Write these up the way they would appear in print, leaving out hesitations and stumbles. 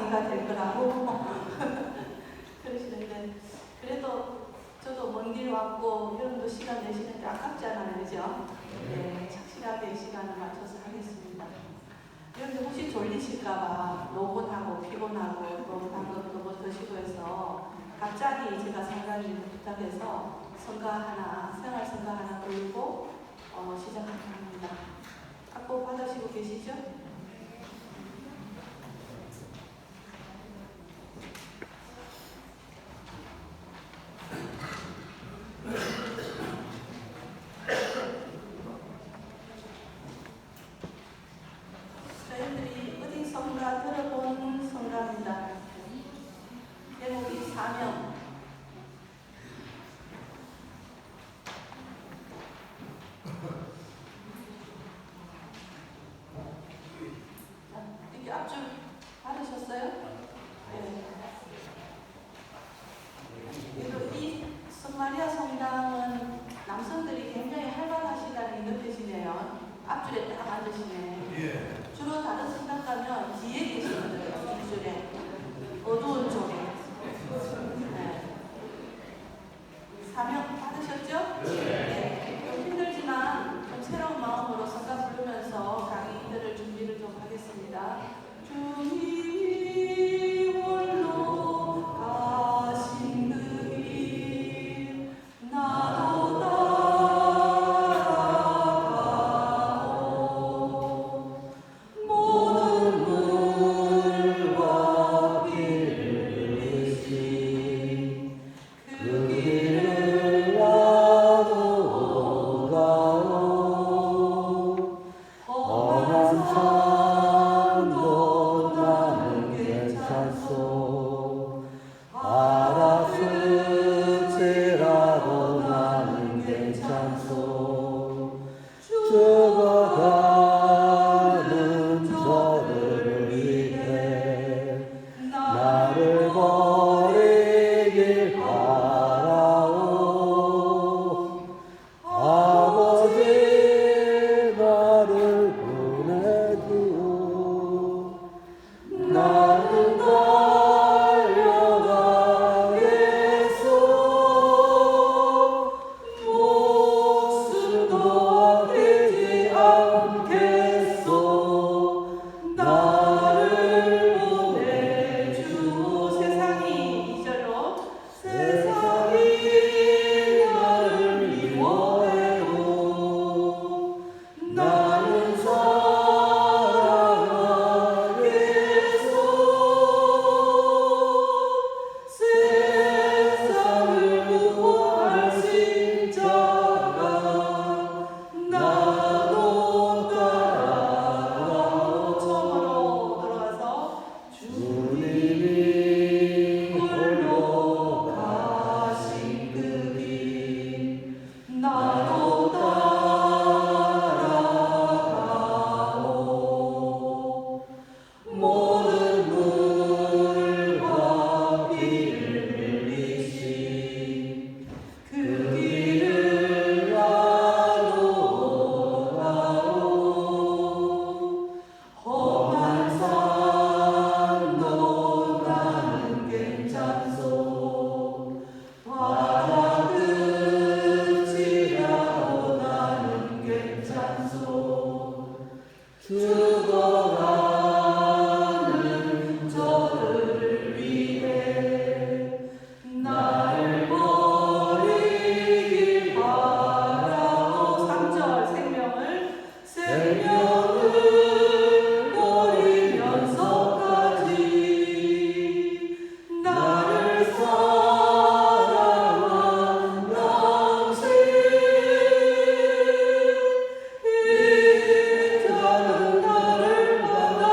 강의가 될 거라고 그러시는데, 그래도 저도 먼 길 왔고 여러분도 시간 내시는데 아깝잖아요, 그죠? 네, 착실하게 시간을 맞춰서 하겠습니다. 여러분들 혹시 졸리실까봐 노곤하고 피곤하고 또 방금 또 뭐 드시고 해서 갑자기 제가 성가님 부탁해서 생활성가 하나 돌고 시작하도록 합니다. 악보 받으시고 계시죠? 저희들이 어디 성가 들어본 성가입니다. 제목이 사명. 이렇게 앞줄 받으셨어요? 네. 그리고 이 성마리아 성당은 남성들이 굉장히 활발하시다는 게 느껴지네요. 앞줄에 딱 앉으시네. 주로 다른 성당 가면 뒤에 계시거든요. 뒷줄에. 어두운 쪽에. 네. 사명 받으셨죠? 네. 좀 힘들지만 좀 새로운 마음으로 성가 부르면서 강의들을 준비를 좀 하겠습니다. 주님이 홀로 가신 그 길 나도 따라가오. 모든 물과 피를 흘리신 그 길을 나도 가오. 험한 산도 나는 괜찮소. 바다 수치라도 나는 괜찮소. 죽어가는 저들을 위해 나를 버리길 바라오. 아버지 나를 보내주오. 나는 달려가겠소. 목숨도 아끼지 않겠소. 나를 보내주오. 세상이 2절로 세상이 나를 미워해도 나는 사랑하겠소. 세상을 구할 십자가 나도 따라가오. 처음으로 들어가서 주님이 홀로 가신 그 길 나도 따라가오. 모든 물과 피를 흘리신 그 길을 나도 가오. 험한 산도 나는 괜찮소. 바다 끝이라도 나는 괜찮소. 죽어가는 저들을 위해 나를 버리길 바라오. 3절 생명을 버리면서까지 나를 사랑한 당신 이제는 나를 받아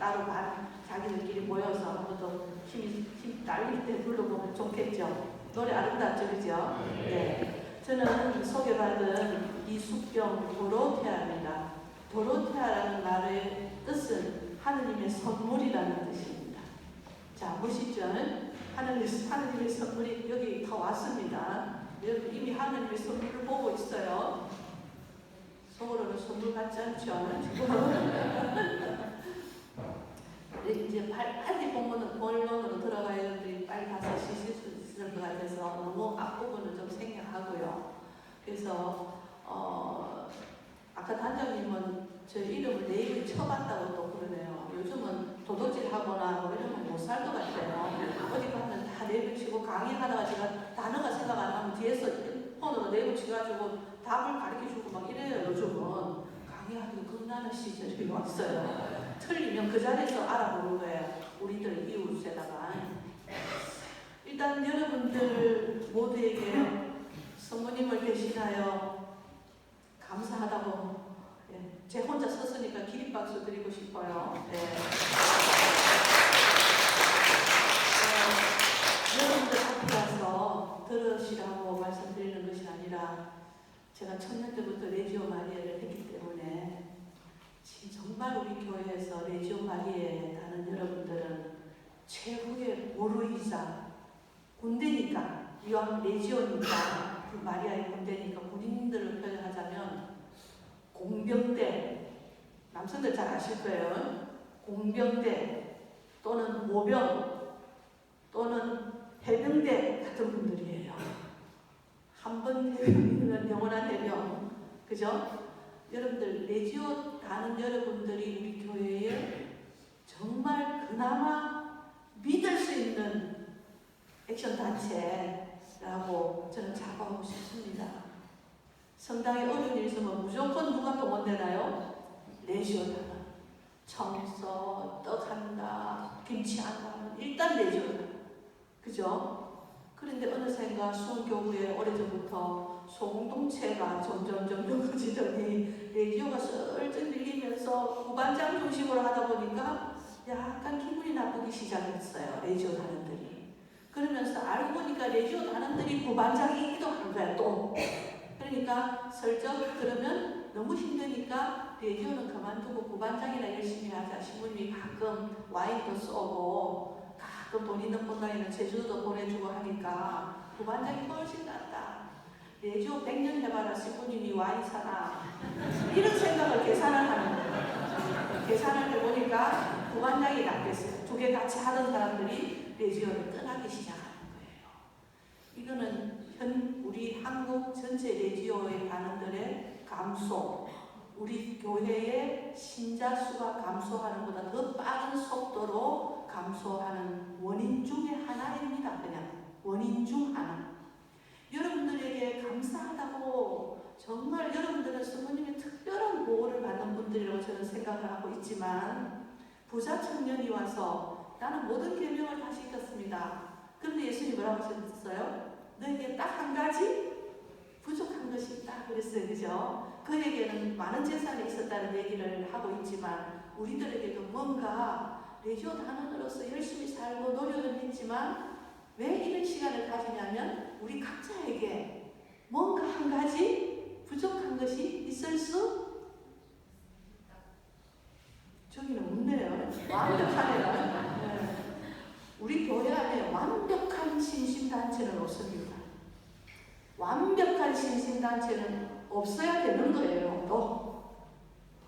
따로 자기들끼리 모여서 한 번 더 힘 날릴 때 불러보면 좋겠죠. 노래 아름답죠, 그죠? 네. 저는 소개받은 이숙병 도로테아입니다. 도로테아라는 말의 뜻은 하느님의 선물이라는 뜻입니다. 자, 보시죠. 하느님의 선물이 여기 다 왔습니다. 여러분 이미 하느님의 선물을 보고 있어요. 속으로는 선물 같지 않죠? 이제 빨리 본론으로 들어가야 되는데 빨리 가서 쉬실 수 있을 것 같아서 너무 앞부분을 좀 생략하고요. 그래서 아까 단장님은 저 이름을 내 이름 쳐봤다고 또 그러네요. 요즘은 도둑질하거나 뭐 이러면 못 살 것 같아요. 어디 가면 다 내부 치고 강의하다가 제가 단어가 생각 안 나면 뒤에서 폰으로 내부 치가지고 답을 가르쳐주고 막 이래요. 요즘은 강의하기도 겁나는 시절이 왔어요. 틀리면 그 자리에서 알아보는 거예요. 우리들 이웃에다가. 일단 여러분들 모두에게 성모님을 대신하여 감사하다고 제 혼자 섰으니까 기립박수 드리고 싶어요. 네. 여러분들 앞에 가서 들으시라고 말씀드리는 것이 아니라 제가 천년 때부터 레지오 마리아를 했기 때문에 정말 우리 교회에서 레지오 마리아에 다는 여러분들은 최후의 보루이자 군대니까 이왕 레지오니까 그 마리아의 군대니까 군인들을 표현하자면 공병대, 남성들 잘 아실 거예요. 공병대 또는 모병 또는 해병대 같은 분들이에요. 한 번 해병이면 영원한 해병. 그죠? 여러분들 레지오 다는 여러분들이 우리 교회에 정말 그나마 믿을 수 있는 액션 단체라고 저는 자부하고 싶습니다. 성당에 어려운 일 있으면 무조건 누가 동원되나요? 레지오 단은. 청소, 떡한다, 김치 한다, 일단 레지오 단. 그죠? 그런데 어느샌가 수원교구에 오래전부터 소공동체가 점점 커지더니 레디오가 슬쩍 밀리면서 부반장 중심으로 하다 보니까 약간 기분이 나쁘기 시작했어요. 레디오 단원들이. 그러면서 알고 보니까 레디오 단원들이 부반장이기도 한 거야 또. 그러니까 슬쩍 그러면 너무 힘드니까 레디오는 그만두고 부반장이나 열심히 하자. 신부님이 가끔 와인도 쏘고 가끔 돈 있는 분당에는 제주도도 보내주고 하니까 부반장이 훨씬 낫다. 레지오 100년 해봐라 신부님이 와인 사나. 이런 생각을 계산을 하는 거예요. 계산을 해보니까 부반장이 낫겠어요. 두 개 같이 하던 사람들이 레지오를 떠나기 시작하는 거예요. 이거는 우리 한국 전체 레지오의 반응들의 감소, 우리 교회의 신자 수가 감소하는 것보다 더 빠른 속도로 감소하는 원인 중에 하나입니다. 그냥 원인 중 하나. 여러분들에게 감사하다고 정말 여러분들은 성모님의 특별한 보호를 받는 분들이라고 저는 생각을 하고 있지만 부자 청년이 와서 나는 모든 계명을 다 지켰습니다. 그런데 예수님이 뭐라고 하셨어요? 너에게 딱 한 가지 부족한 것이 있다 그랬어요. 그죠? 그에게는 많은 재산이 있었다는 얘기를 하고 있지만 우리들에게도 뭔가 레지오 단원으로서 열심히 살고 노력은 했지만 왜 이런 시간을 가지냐면 우리 각자에게 뭔가 한 가지 부족한 것이 있을 수 저기는 없네요. 완벽하네요. 네. 우리 교회 안에 완벽한 신심단체는 없습니다. 완벽한 신심단체는 없어야 되는 거예요. 또.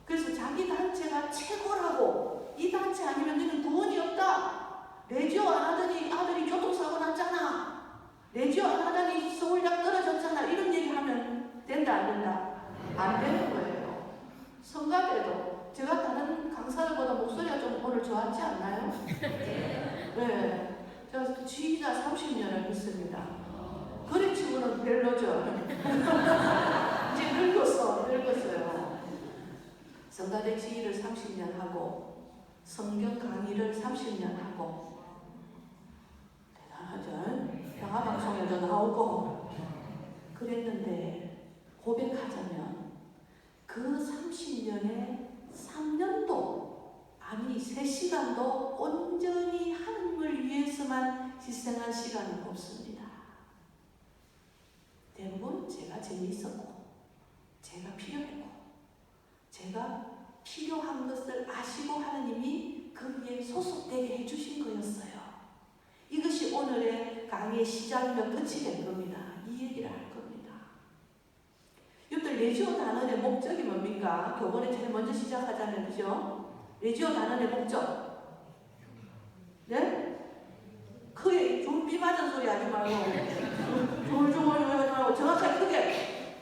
그래서 자기 단체가 최고라고 이 단체 아니면 너는 구원이 없다. 레지오 안 하더니 아들이 교통사고 났잖아. 레지오 안 하더니 서울대학 떨어졌잖아. 이런 얘기하면 된다 안 된다? 안 되는 거예요. 성가대도 제가 다른 강사들보다 목소리가 좀 오늘 좋았지 않나요? 네. 제가 지휘자 30년을 했습니다. 그래치고는 별로죠. 이제 늙었어요. 성가대 지휘를 30년 하고 성경 강의를 30년 하고 대단하죠. 평화방송에도 나오고 그랬는데 고백하자면 그 30년에 3년도 아니 3시간 시간도 온전히 하나님을 위해서만 희생한 시간은 없습니다. 대부분 제가 재미있었고, 제가 필요했고, 제가 필요한 것을 아시고 하나님이 거기에 소속되게 해주신 거였어요. 이것이 오늘의 강의의 시작이며 끝이 될 겁니다. 이 얘기를 할 겁니다. 여러분들 레지오 단원의 목적이 뭡니까? 교본에 제일 먼저 시작하잖아요. 그죠? 레지오 단원의 목적. 네? 크게 좀비 맞은 소리 하지 말고 조물조물 하지 말고 정확하게 크게.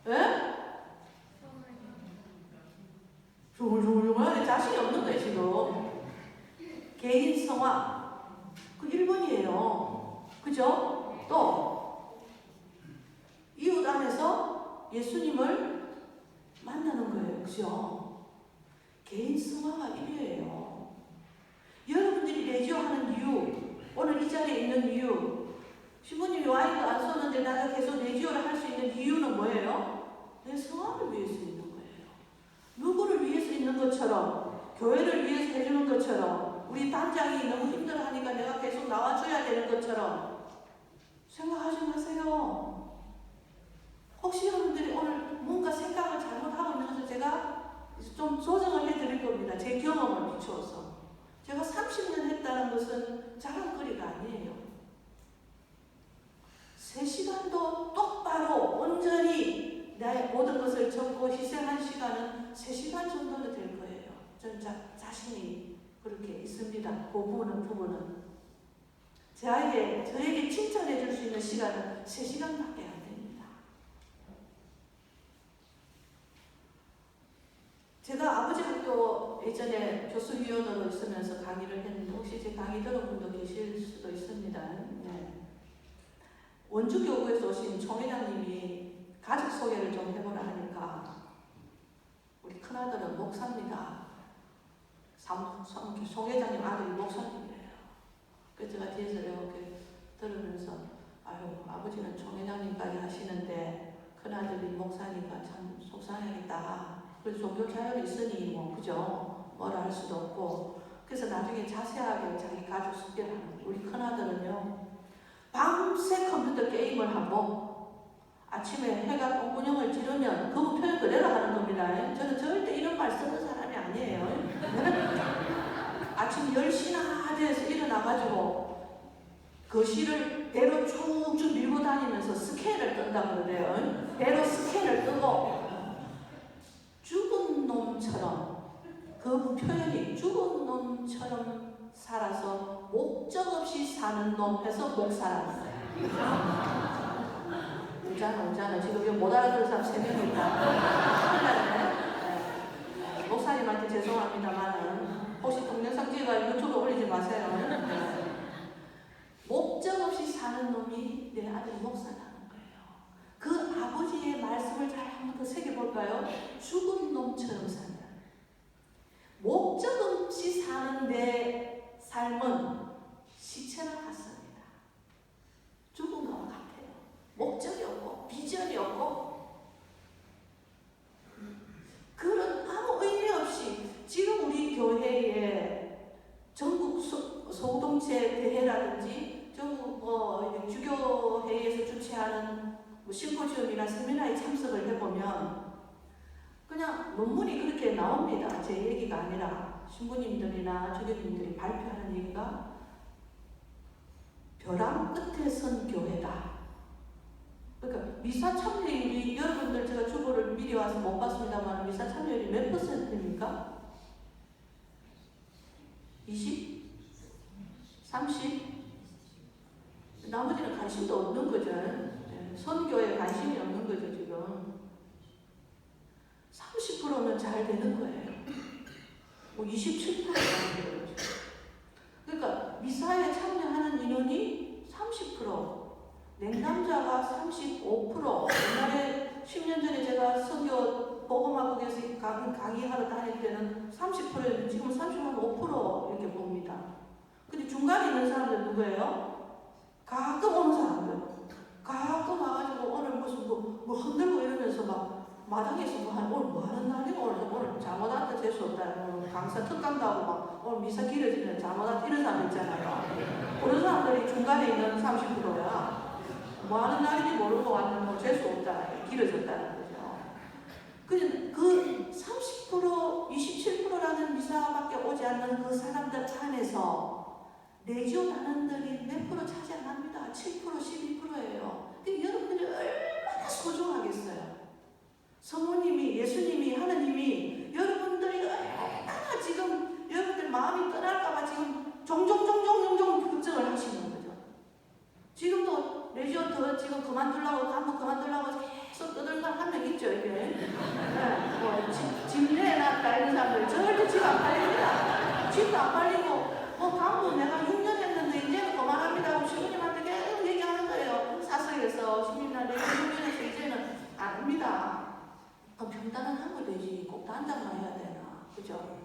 네? 조물조물조물하게 자신이 없는 거예요 지금. 개인 성화. 그 1번이에요. 그죠? 또 이웃 안에서 예수님을 만나는 거예요. 그죠? 개인 승화가 1위예요. 여러분들이 레지오 하는 이유, 오늘 이 자리에 있는 이유, 신부님이 와인도 안 쏘는데 나가 계속 레지오를 할 수 있는 이유는 뭐예요? 내 승화를 위해서 있는 거예요. 누구를 위해서 있는 것처럼, 교회를 위해서 해주는 것처럼, 우리 단장이 너무 힘들어하니까 내가 계속 나와줘야 되는 것처럼 생각하지 마세요. 혹시 여러분들이 오늘 뭔가 생각을 잘못하고 있는 것을 제가 좀 조정을 해드릴 겁니다. 제 경험을 비추어서. 제가 30년 했다는 것은 자랑거리가 아니에요. 3시간도 똑바로 온전히 나의 모든 것을 접고 희생한 시간은 3시간 정도는 될 거예요. 전 자신이 그렇게 있습니다. 그 부분은. 저에게 칭찬해 줄 수 있는 시간은 3시간밖에 안 됩니다. 제가 아버지 학교 예전에 교수위원으로 있으면서 강의를 했는데 혹시 제 강의 들은 분도 계실 수도 있습니다. 네. 원주교구에서 오신 총회장님이 가족 소개를 좀 해보라 하니까 우리 큰아들은 목사입니다. 총회장님 아들이 목사님이에요. 그래서 제가 뒤에서 이렇게 들으면서 아유 아버지는 총회장님까지 하시는데 큰아들이 목사니까 참 속상하겠다. 그래서 종교 자율이 있으니 뭐 그죠? 뭐라 할 수도 없고 그래서 나중에 자세하게 자기 가족 소개를 하는 거예요. 우리 큰아들은요 밤새 컴퓨터 게임을 하고 아침에 해가 똥구녕을 지르면 그거 표현 그대로 하는 겁니다. 저는 절대 이런 말 쓰는 사람이 아니에요. 아침 10시나 돼서 일어나가지고 거실을 배로 쭉쭉 밀고 다니면서 스캔을 뜬다고 그래요. 배로 스캔을 뜨고 죽은 놈처럼 그 표현이 죽은 놈처럼 살아서 목적 없이 사는 놈 해서 목사라는 거예요. 오잖아. 지금 이거 못 알아들은 사람 3명 있다. 네. 목사님한테 죄송합니다만은 혹시 동영상 찍어가 유튜브에 올리지 마세요. 네. 목적 없이 사는 놈이 내 아들 목사라는 거예요. 그 아버지의 말씀을 잘 한 번 더 새겨볼까요? 죽은 놈처럼 산다. 목적 없이 사는 내 삶은 시체나 같습니다. 죽은 것과 같아요. 목적이 없고 비전이 없고 그런 아무 의미 없이 지금 우리 교회에 전국 소동체 대회라든지 전국 주교회에서 주최하는 심포지움이나 세미나에 참석을 해보면 그냥 논문이 그렇게 나옵니다. 제 얘기가 아니라 신부님들이나 주교님들이 발표하는 얘기가 벼랑 끝에 선 교회다. 그러니까 미사 참여율이 여러분들 제가 주보를 미리 와서 못 봤습니다만 미사 참여율이 몇 %입니까? 20? 30? 나머지는 관심도 없는 거죠. 선교에 관심이 없는 거죠 지금. 30%면 잘 되는 거예요. 뭐 27%가 안 되는 거죠. 그러니까 미사에 참여하는 인원이 30%. 냉담자가 35%. 옛날에 10년 전에 제가 선교 복음화국에서 강의하러 다닐 때는 30%였는데 지금 35% 이렇게 봅니다. 근데 중간에 있는 사람들 누구예요? 가끔 오는 사람들. 가끔 와가지고 오늘 무슨 뭐 흔들고 이러면서 막 마당에서 오늘 뭐 하는 날이고 오늘 잘못 왔다 재수 없다. 오늘 강사 특강도 하고 막 오늘 미사 길어지면 잘못 왔다 이런 사람 있잖아요. 그런 사람들이 중간에 있는 30%야. 뭐 하는 날인지 모르고 왔는 뭐 재수 없다. 길어졌다는 거죠. 그 30%, 27%라는 미사밖에 오지 않는 그 사람들 안에서 레지오 단원들이 몇 프로 차지 안 합니다. 7%, 12%예요. 근데 여러분들이 얼마나 소중하겠어요. 성모님이, 예수님이, 하나님이 여러분들이 얼마나 지금 여러분들 마음이 떠날까봐 지금 종종 걱정을 하시는 거죠. 지금도 레지오 더 지금 그만두려고, 한번 그만두려고 계속 떠드는 사람 한 명 있죠, 이게. 네, 뭐, 집 내놨다 이런 사람들 절대 집 안 팔립니다. 집도 안 팔리고, 강부 내가 6년 했는데 이제는 그만합니다 하고 시부님한테 계속 얘기하는 거예요. 사석에서 시민이나 내가 6년에서 이제는 안 합니다. 그럼 평단은 하면 되지. 꼭 단장만 해야 되나. 그죠?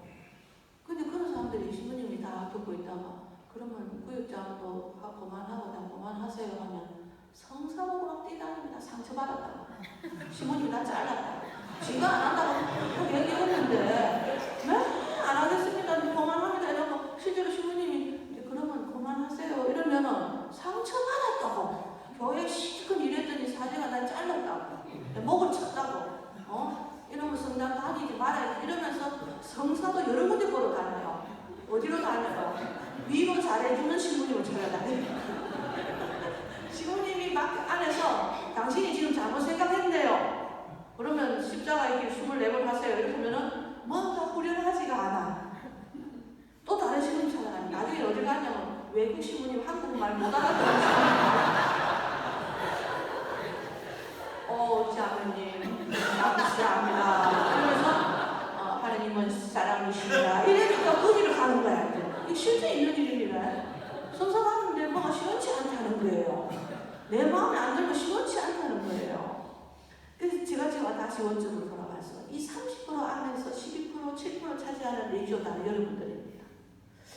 근데 그런 사람들이 시부님이 다 듣고 있다가 그러면 구역장도 그만하고 나 그만하세요 하면 성사보고 막 뛰다닙니다. 상처받았다고. 시부님이 나 잘랐다고. 지가 안 한다고 얘기했는데 안 하겠습니다. 그만합니다. 이러고 실제로 시부님이 이제 그러면 그만하세요. 이러면은 상처받았다고. 교회 실컷 일했더니 사제가 날 잘랐다고. 목을 쳤다고. 이러면 성당 다니지 말아야 이러면서 성사도 여러 군데 보러 다녀요. 어디로 다녀요? 위로 잘해주는 신부님을 찾아다녀요. 신부님이 막 안에서 당신이 지금 잘못 생각했네요. 그러면 십자가의 길 24번 하세요. 이렇게 하면은 뭔가 후련하지가 않아. 또 다른 신부님 찾아다녀요. 나중에 어디 가냐면 외국 신부님 한국말 못 알아듣는 신부님. 자매님, 감사합니다. 이러면서 하나님은 사랑이십니다. 이러니까 거기를 가는 거야. 이게 실제 있는 일입니다. 성사하는데 뭐가 시원치 않다는 거예요. 내 마음에 안 들면 시원치 않다는 거예요. 그래서 제가 지금 다시 원점으로 돌아가서 이 30% 안에서 12%, 7% 차지하는 레지오다는 여러분들입니다.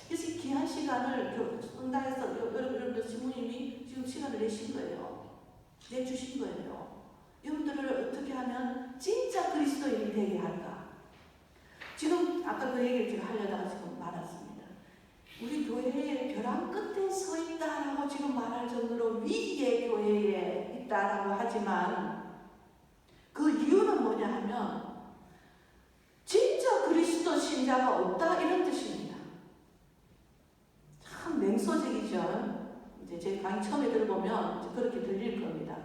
그래서 이 귀한 시간을 성당에서 여러분들 지모님이 지금 시간을 내신 거예요. 내주신 거예요. 여러분들을 어떻게 하면 진짜 그리스도인이 되게 할까? 지금 아까 그 얘기를 제가 하려다가 지금 말았습니다. 우리 교회의 벼랑 끝에 서 있다라고 지금 말할 정도로 위기의 교회에 있다라고 하지만 그 이유는 뭐냐 하면 진짜 그리스도 신자가 없다 이런 뜻입니다. 참 맹소적이죠. 이제 제 강의 처음에 들어보면 이제 그렇게 들릴 겁니다.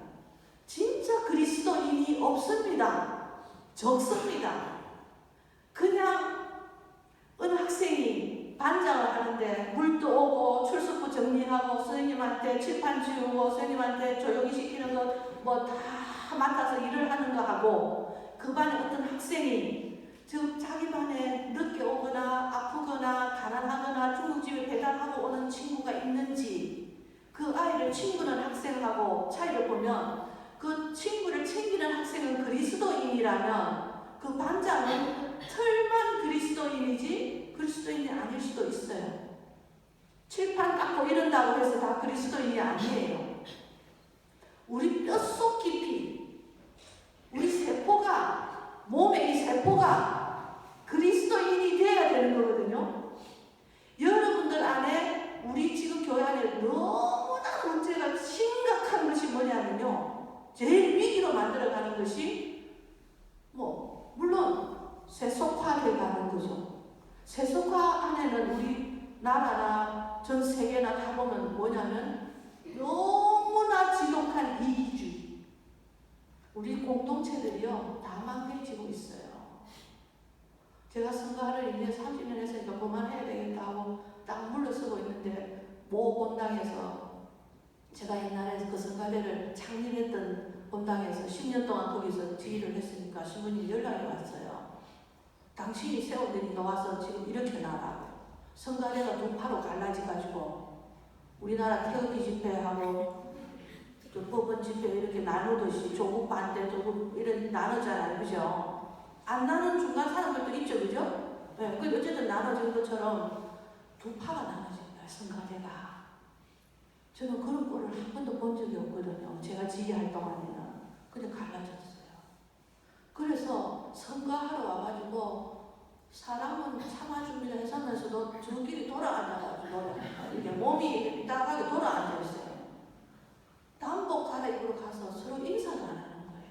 진짜 그리스도인이 없습니다. 적습니다. 그냥 어느 학생이 반장을 하는데 물도 오고 출석부 정리하고 선생님한테 칠판 지우고 선생님한테 조용히 시키는 것 뭐 다 맡아서 일을 하는 거 하고 그 반에 어떤 학생이 즉 자기 반에 늦게 오거나 아프거나 가난하거나 중국집에 배달하고 오는 친구가 있는지 그 아이를 친구는 학생하고 차이를 보면 그 친구를 챙기는 학생은 그리스도인이라면 그 반장은 털만 그리스도인이지 그리스도인이 아닐 수도 있어요. 칠판 깎고 이런다고 해서 다 그리스도인이 아니에요. 우리 뼛속 깊이 우리 세포가 몸의 이 세포가 그리스도인이 되어야 되는 거거든요. 여러분들 안에 우리 지금 교회 안에 너무나 문제가 심각한 것이 뭐냐면요. 제일 위기로 만들어가는 것이 물론 세속화되어 가는 거죠. 세속화 안에는 우리 나라나 전 세계나 다 보면 뭐냐면 너무나 지독한 이기주의. 우리 공동체들이요 다 망개지고 있어요. 제가 선거를 이제 30년 했으니까 그만해야 되겠다 하고 딱 물러서고 있는데 모 본당에서 제가 옛날에 그 선거대를 창립했던 본당에서 10년 동안 거기서 지휘를 했으니까 신부님이 연락이 왔어요. 당신이 세워드니까 와서 지금 이렇게 나라고 선거대가 두 파로 갈라져가지고 우리나라 태극기 집회하고 또 법원 집회 이렇게 나누듯이 조국 반대 조국 이런 나누잖아요. 그죠? 안 나눈 중간 사람들도 있죠. 그죠? 네, 근데 어쨌든 나눠진 것처럼 두 파가 나눠진 거예요. 선거대가. 저는 그런 꼴을 한 번도 본 적이 없거든요. 제가 지휘할 동안에는. 근데 갈라졌어요. 그래서 선거하러 와가지고 사람은 참아줍니다 해서면서도 저 길이 돌아앉아가지고 이게 몸이 딱하게 돌아앉아있어요. 단복 갈아입으러 가서 서로 인사를 안 하는 거예요.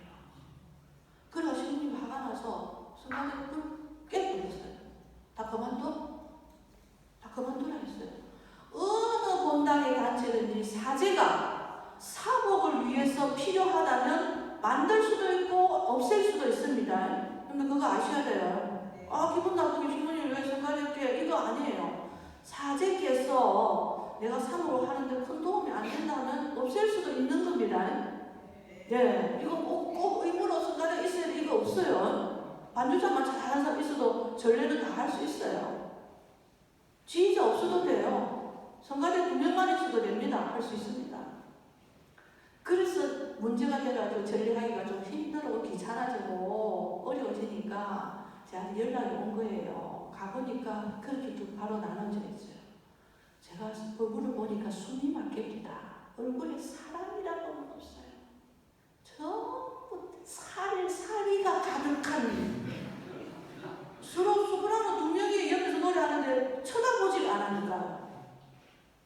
그래서 신부님 화가 나서 순간에 불 깨버렸어요. 다 그만두라 했어요. 어느 본당의 단체든지 사제가 사복을 위해서 필요하다면 만들 수도 있고 없앨 수도 있습니다. 근데 그거 아셔야 돼요. 기분 나쁘게 신부님 왜 생각할게 이거 아니에요. 사제께서 내가 사복을 하는데 큰 도움이 안 된다면 없앨 수도 있는 겁니다. 네, 이거 꼭 의무로 순간에 있어야 돼. 이거 없어요. 반주자만 잘하는 사람 있어도 전례는 다 할 수 있어요. 지휘자 없어도 돼요. 성가대 2명만 있어도 됩니다. 할 수 있습니다. 그래서 문제가 돼가지고 전례하기가 좀 힘들고 귀찮아지고 어려워지니까 저한테 연락이 온 거예요. 가보니까 그렇게 좀 바로 나눠져 있어요. 제가 얼굴을 보니까 숨이 막힙니다. 얼굴에 사람이라고는 없어요. 전부 사리가 가득한 수그라는 두 명이 옆에서 노래하는데 쳐다보질 않으니까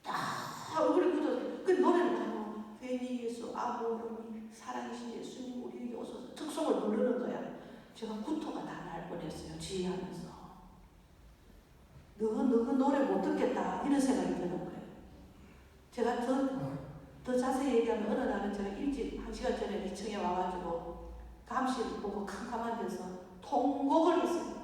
다 얼굴이 굳어서 그 노래는 괜히 예수 아버님 살아계신 예수님 우리에게 오셔서 특송을 부르는 거야. 제가 구토가 다 날 뻔했어요. 지휘하면서 너 노래 못 듣겠다 이런 생각이 드는 거예요. 제가 더 자세히 얘기하면 어느 날은 제가 일찍 1시간 전에 2층에 와가지고 감실 보고 캄캄한 데서 통곡을 했습니다.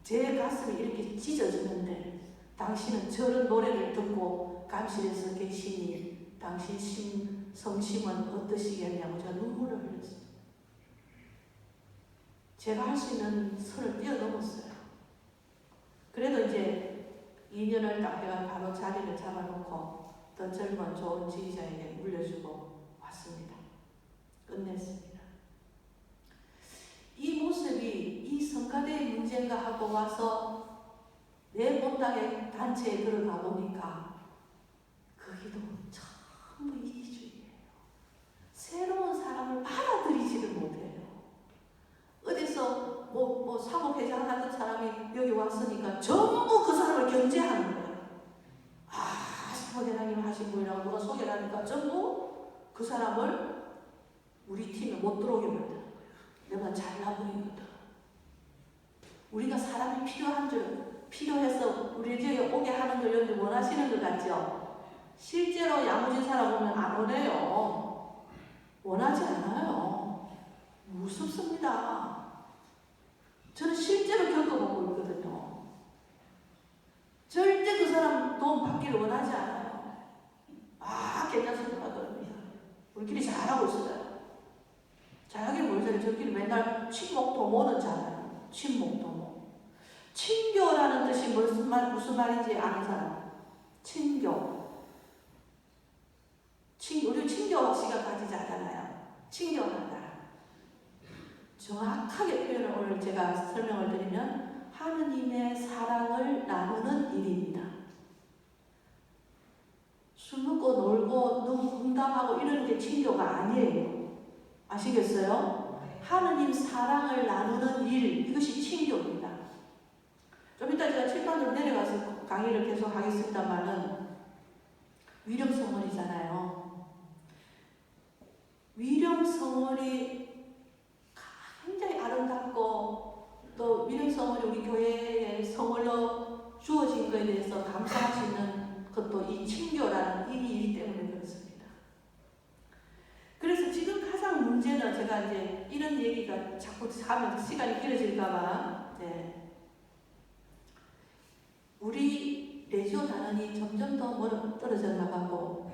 제 가슴이 이렇게 찢어지는데 당신은 저런 노래를 듣고 감실에서 계시니 당신 성심은 어떠시겠냐고 제가 눈물을 흘렸어요. 제가 할 수 있는 선을 뛰어넘었어요. 그래도 이제 2년을 딱 해가 바로 자리를 잡아놓고 더 젊은 좋은 지휘자에게 물려주고 왔습니다. 끝냈습니다. 이 모습이 이 성가대의 문제인가 하고 와서 내 본당의 단체에 들어가 보니까 거기도 전부 이기주의예요. 새로운 사람을 받아들이지를 못해요. 어디서 사목회장 하던 사람이 여기 왔으니까 전부 그 사람을 견제하는 거예요. 사목회장님 하신 분이라고 누가 소개를 하니까 전부 그 사람을 우리 팀에 못 들어오게 만드는 거예요. 내가 잘나 보이거든. 우리가 사람이 필요해서 우리 지역에 오게 하는 걸 여러분들 원하시는 것 같죠? 실제로 야무진 사람 오면 안 오네요. 원하지 않아요. 무섭습니다. 저는 실제로 겪어보고 있거든요. 절대 그 사람 도움 받기를 원하지 않아요. 괜찮습니다. 그럽니다. 우리끼리 잘하고 있어요. 잘하긴 모르잖아요. 저끼리 맨날 친목도모는 잘해요. 친목도모. 친교라는 뜻이 무슨 말인지 아는 사람? 친교. 우리 친교 시간 가지자잖아요. 친교한다. 정확하게 표현을 오늘 제가 설명을 드리면 하느님의 사랑을 나누는 일입니다. 술 먹고 놀고 너무 공감하고 이런 게 친교가 아니에요. 아시겠어요? 하느님 사랑을 나누는 일, 이것이 친교입니다. 좀 이따 제가 칠판으로 내려가서 강의를 계속 하겠습니다만은 위령성월이잖아요. 위령성월이 굉장히 아름답고 또 위령성월이 우리 교회의 성월로 주어진 것에 대해서 감사하시는 것도 이 친교라는 일이기 때문에 그렇습니다. 그래서 지금 가장 문제는 제가 이제 이런 얘기가 자꾸 하면 시간이 길어질까봐 우리 레지오 단원이 점점 더 떨어져 나가고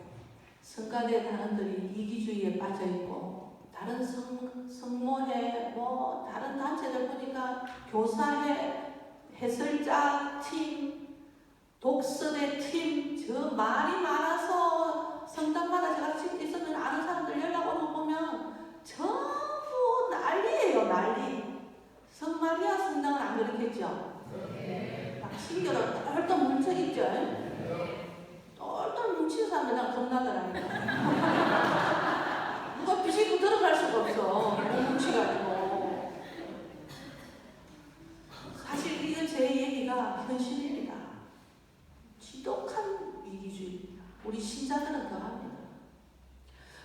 성가대 단원들이 이기주의에 빠져있고 다른 성모회 다른 단체들 보니까 교사회, 해설자 팀, 독서대 팀 저 말이 많아서 성당마다 제가 지금 있었는데 아는 사람들 연락 오는 거 보면 전부 난리예요. 난리. 성마리아 성당은 안 그렇겠죠? 막 신겨라 똘똘 뭉쳐있죠? 똘똘 뭉친 사람들 난 겁나더라니까. 누가 비실고 들어갈 수가 없어. 뭉치가지고. 사실 이건 제 얘기가 현실입니다. 지독한 위기주의입니다. 우리 신자들은 더합니다.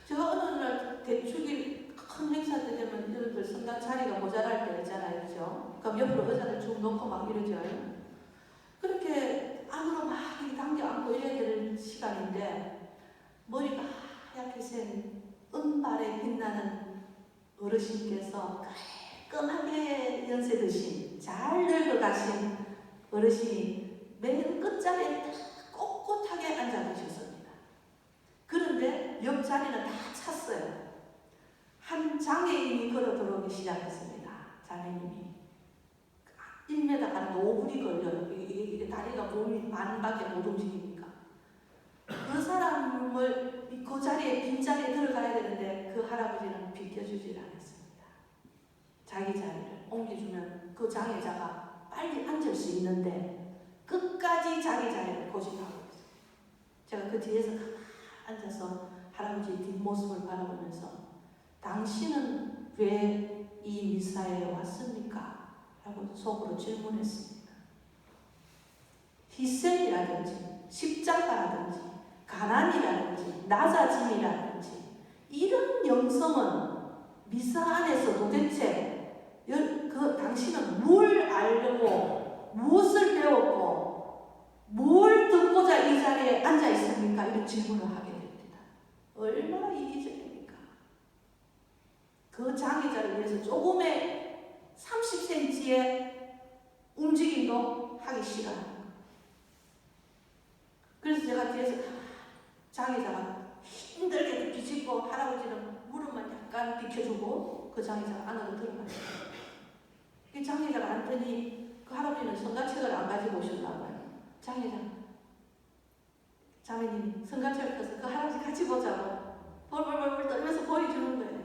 제가 어느 날 대축일 큰 행사 때 되면 여러분들 성당 자리가 모자랄 때 있잖아요. 그죠? 그럼 옆으로 의자를 쭉 놓고 막 이러죠. 그렇게 안으로 막 당겨 안고 이래야 되는 시간인데 머리가 하얗게 센 은발에 빛나는 어르신께서 깔끔하게 연세 드신 잘 늙어가신 어르신이 맨 끝자리에 꼿꼿하게 앉아 계셨습니다. 그런데 옆자리는 다 찼어요. 한 장애인이 걸어 들어오기 시작했습니다. 장애인이 1m 가는 노블이 걸려요. 이게 다리가 몸이 반밖에 못 움직이니까. 그 사람을 그 자리에 빈자리에 들어가야 되는데 그 할아버지는 비켜주질 않았습니다. 자기 자리를 옮겨주면 그 장애자가 빨리 앉을 수 있는데 끝까지 자기 자리를 고집하고 있어요. 제가 그 뒤에서 앉아서 할아버지 뒷모습을 바라보면서 당신은 왜 이 미사에 왔습니까? 라고 속으로 질문했습니다. 희생이라든지 십자가라든지 가난이라든지 낮아짐이라든지 이런 영성은 미사 안에서 도대체 당신은 뭘 알려고 무엇을 배웠고 뭘 듣고자 이 자리에 앉아 있습니까? 이런 질문을 하게 됩니다. 얼마나 이기적입니까? 그 장애자를 위해서 조금의 30cm의 움직임도 하기 싫어요. 그래서 제가 뒤에서 장애자가 힘들게 비집고 할아버지는 무릎만 약간 비켜주고 그 장애자가 안으로 들어갔어요. 그 장애자가 앉더니 그 할아버지는 성가책을 안 가지고 오셨나 봐요. 장애자, 자매님이 성가책을 펴서 그 할아버지 같이 보자고 벌벌벌 떨면서 보여주는 거예요.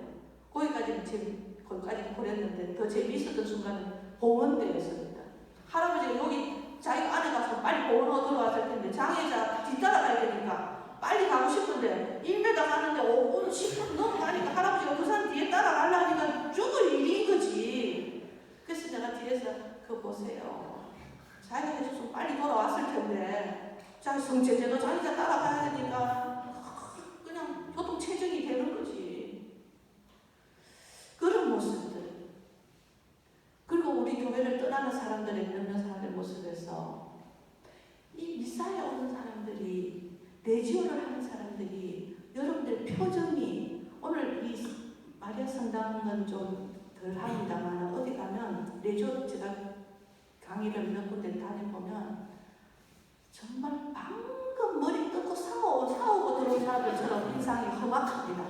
거기까지는 거기까지는 그랬는데 더 재미있었던 순간은 봉헌대였습니다. 할아버지가 여기 자기가 안에 가서 빨리 봉헌하고 들어왔을 텐데 장애자 뒤따라가야 되니까 빨리 가고 싶은데 1m 가는데 5분, 10분 넘어가니까 할아버지가 그 사람 뒤에 따라가려니까 죽을 일인 거지. 그래서 내가 뒤에서 그거 보세요. 자기가 해줬으면 빨리 돌아왔을 텐데 자기 성체제도 장애자 따라가야 되니까 그냥 보통 체증이 되는 거지. 그런 모습들. 그리고 우리 교회를 떠나는 사람들의 몇몇 사람들의 모습에서 이 미사에 오는 사람들이 레지오를 하는 사람들이 여러분들 표정이 오늘 이 마리아 성당은 좀 덜 합니다만 어디 가면 레지오 제가 강의를 몇 군데 다녀보면 정말 방금 머리 뜯고 사오고 들어온 사람들처럼 인상이 험악합니다.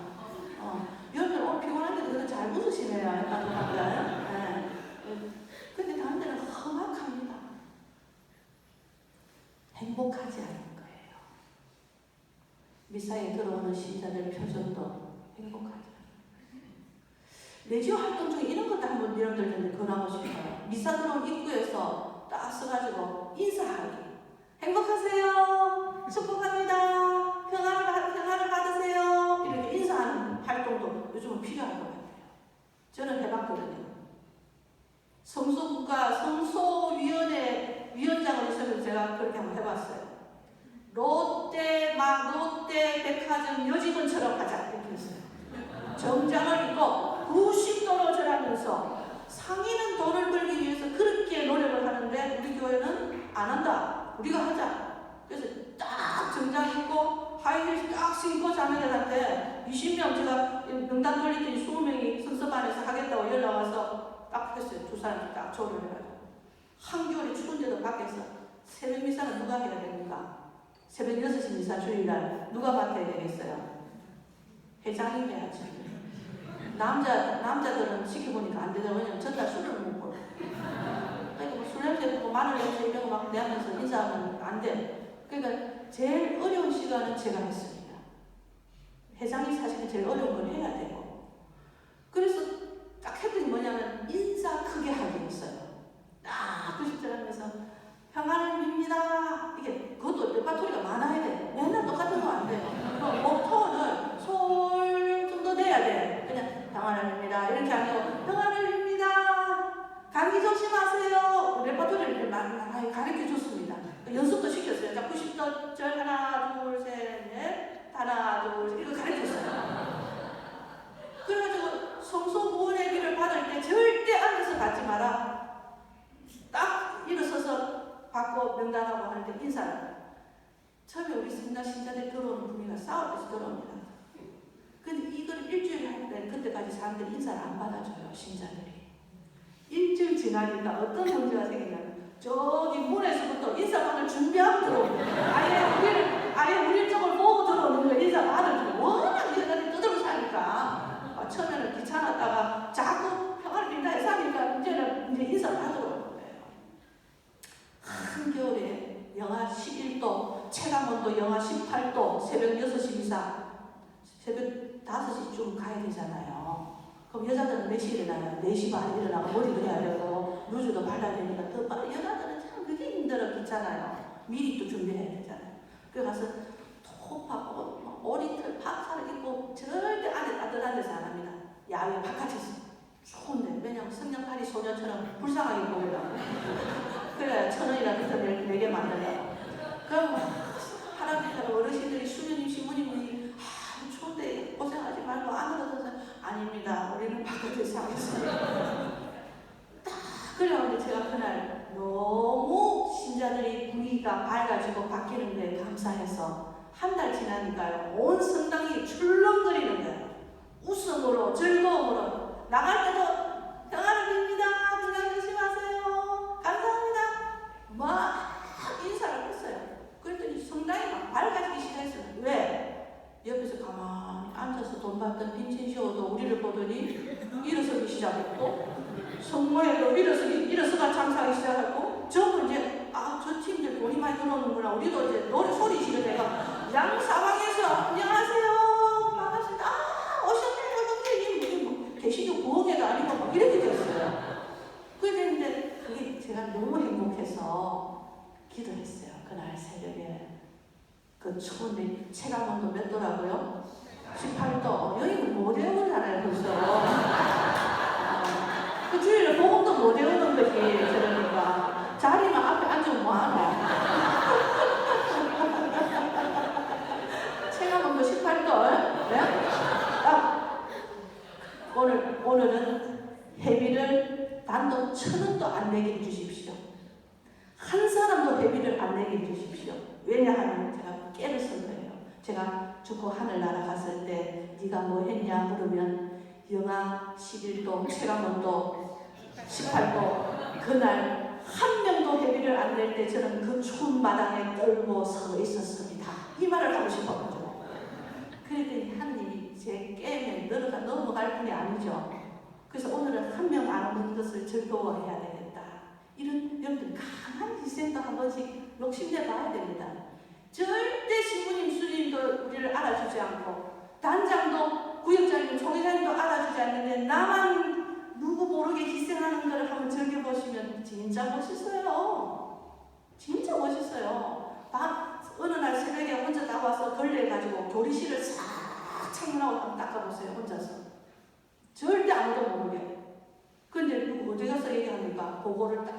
여러분 오늘 피곤한데도 그래도 잘 웃으시네요. 네. 근데 다른 데는 험악합니다. 행복하지 않은 거예요. 미사에 들어오는 신자들 표정도 행복하지 않아요. 레지오 활동 중에 이런 것도 한번 여러분들한테 권하고 싶어요. 미사 들어온 입구에서 딱 서가지고 인사하기. 행복하세요. 축복합니다. 평안을 받으세요. 이렇게 인사하는 활동도 요즘은 필요할 것 같아요. 저는 해봤거든요. 성소위원회 위원장을 있으면서 제가 그렇게 한번 해봤어요. 롯데 백화점 여직원처럼 하자 이렇게 했어요. 정장을 입고 90도로 절하면서 상인은 돈을 벌기 위해서 그렇게 노력을 하는데 우리 교회는 안 한다. 우리가 하자. 그래서 딱 정장 입고 하이힐 딱 신고 자매들한테 20명 제가 명단 돌리더니 20명이 성서반에서 하겠다고 연락 와서 딱 했어요. 두 사람이 딱 조를 해가지고 한겨울에 추운데도 밖에서 새벽 미사는 누가 해야 됩니까? 새벽 6시 미사 주일날 누가 맡아야 되겠어요? 회장이 해야지. 남자들은 시켜보니까 안 되더라고요. 왜냐면 전날 술을 먹고. 그러니까 뭐 술 냄새 먹고 마늘 냄새 이런 거 막 내면서 인사하면 안 돼. 그러니까 제일 어려운 시간은 제가 했습니다. 회장이 사실은 제일 어려운 걸 해야 되고. 그래서 딱 했더니 뭐냐면 인사 크게 하기 있어요. 딱 90절 하면서 평안을 빕니다. 이게 그것도 레파토리가 많아야 돼. 맨날 똑같은 거 안 돼요. 그럼 목톤을 솔 정도 내야 돼. 그냥 평안을 빕니다. 이렇게 하고 감기 조심하세요. 레퍼토리를 많이 가르쳐 줬습니다. 연습도 시켰어요. 자, 90도 절 하나, 둘, 셋, 넷. 하나, 둘, 셋. 이거 가르쳐 줬어요. 그래가지고 성소구원의 길을 받을 때 절대 앉아서 받지 마라. 딱 일어서서 받고 명단하고 할 때 인사를. 처음에 우리 세미나 신자들 들어오는 분위기가 싸우면서 들어옵니다. 근데 이걸 일주일 할 때 그때까지 사람들이 인사를 안 받아줘요. 신자들이. 일주일 지나니까 어떤 문제가 생기냐면 저기 문에서부터 인사받을 준비하고 들어옵니다. 아예 우리 쪽을 보고 들어오는 거예요. 인사 받을 줄 워낙 인사들이 뜯어서 사니까 처음에는 귀찮았다가 자꾸 평화를 빈다 해서 하니까 이제 인사 받으러 오는 거예요. 한겨울에 영하 11도, 체감온도 영하 18도, 새벽 6시 이상, 새벽 5시쯤 가야 되잖아요. 그럼 여자들은 몇 시에 일어나요? 4시 반에 일어나고 머리 그려야 되고 루즈도 발라야 되니까 더 빨리. 여자들은 참 그게 힘들어. 귀찮아요. 미리 또 준비해야 되잖아요. 그래 가서 톱하고 오리털 파카를 입고 절대 안에 따뜻한 데서 안 합니다. 야외 바깥에서 추운데. 왜냐면 성냥팔이 소녀처럼 불쌍하게 보이려고. 그래 1,000원이라도 더 내게 만들려고. 그럼 할아버지하고 어르신들이 수녀님 신부님이 추운데 고생하지 말고 안으로 들어서 아닙니다. 우리는 바깥에서 하겠습니다. 그래서 제가 그날 너무 신자들이 분위기가 밝아지고 바뀌는 데 감사해서 한 달 지나니까요. 온 성당이 출렁거리는 거예요. 웃음으로 즐거움으로 나갈 때도 평안을 빕니다. 건강 조심하세요. 감사합니다. 막 인사를 했어요. 그랬더니 성당이 막 밝아지기 시작했어요. 왜? 옆에서 가만히 앉아서 돈 받던 빈첸쇼도 우리를 보더니 일어서기 시작했고 성모에도 일어서가 장사하기 시작하고 전부 이제 저 팀들 돈이 많이 들어오는구나. 우리도 이제 노래 소리 지르다가 양 사방에서 안녕하세요 반갑습니다. 오셨네요. 뭐 계시도 부엌에도 아니고 막 이렇게 됐어요. 그랬는데 그게 제가 너무 행복해서 기도했어요. 그날 새벽에. 그 추운데 체감온도 몇 도라고요? 18도. 여기는 못 외우는 나라예요 벌써. 그 주일에 복음도 못 외우는 거지. 그러니까 자리만 앞에 앉으면 뭐하노. 체감온도 18도. 네? 오늘은 회비를 단돈 1,000원도 안 내게 해주십시오. 한 사람도 회비를 안 내게 해주십시오. 왜냐하면 제가 깨를 쓴 거예요. 제가 죽고 하늘나라 갔을 때 네가 뭐 했냐 물으면 영하 11도, 체감온도 18도. 그날 한 명도 회비를 안 낼 때 저는 그 추운 마당에 떨고 서 있었습니다. 이 말을 하고 싶어가지고. 그랬더니 하느님이 제 깨에 넘어갈 분이 아니죠. 그래서 오늘은 한 명 안 오는 것을 즐거워해야 되겠다. 이런 여러분들 강한 희생도 한 번씩 욕심내 봐야 됩니다. 절대 신부님, 수님도 우리를 알아주지 않고 단장도, 구역장님, 총회장님도 알아주지 않는데 나만 누구 모르게 희생하는 것을 한번 즐겨보시면 진짜 멋있어요. 진짜 멋있어요. 어느 날 새벽에 혼자 나와서 걸레가지고 조리실을 싹 창문하고 한번 닦아보세요. 혼자서. 절대 아무도 모르게. 근데 누구 어디 가서 얘기하니까 그거를 딱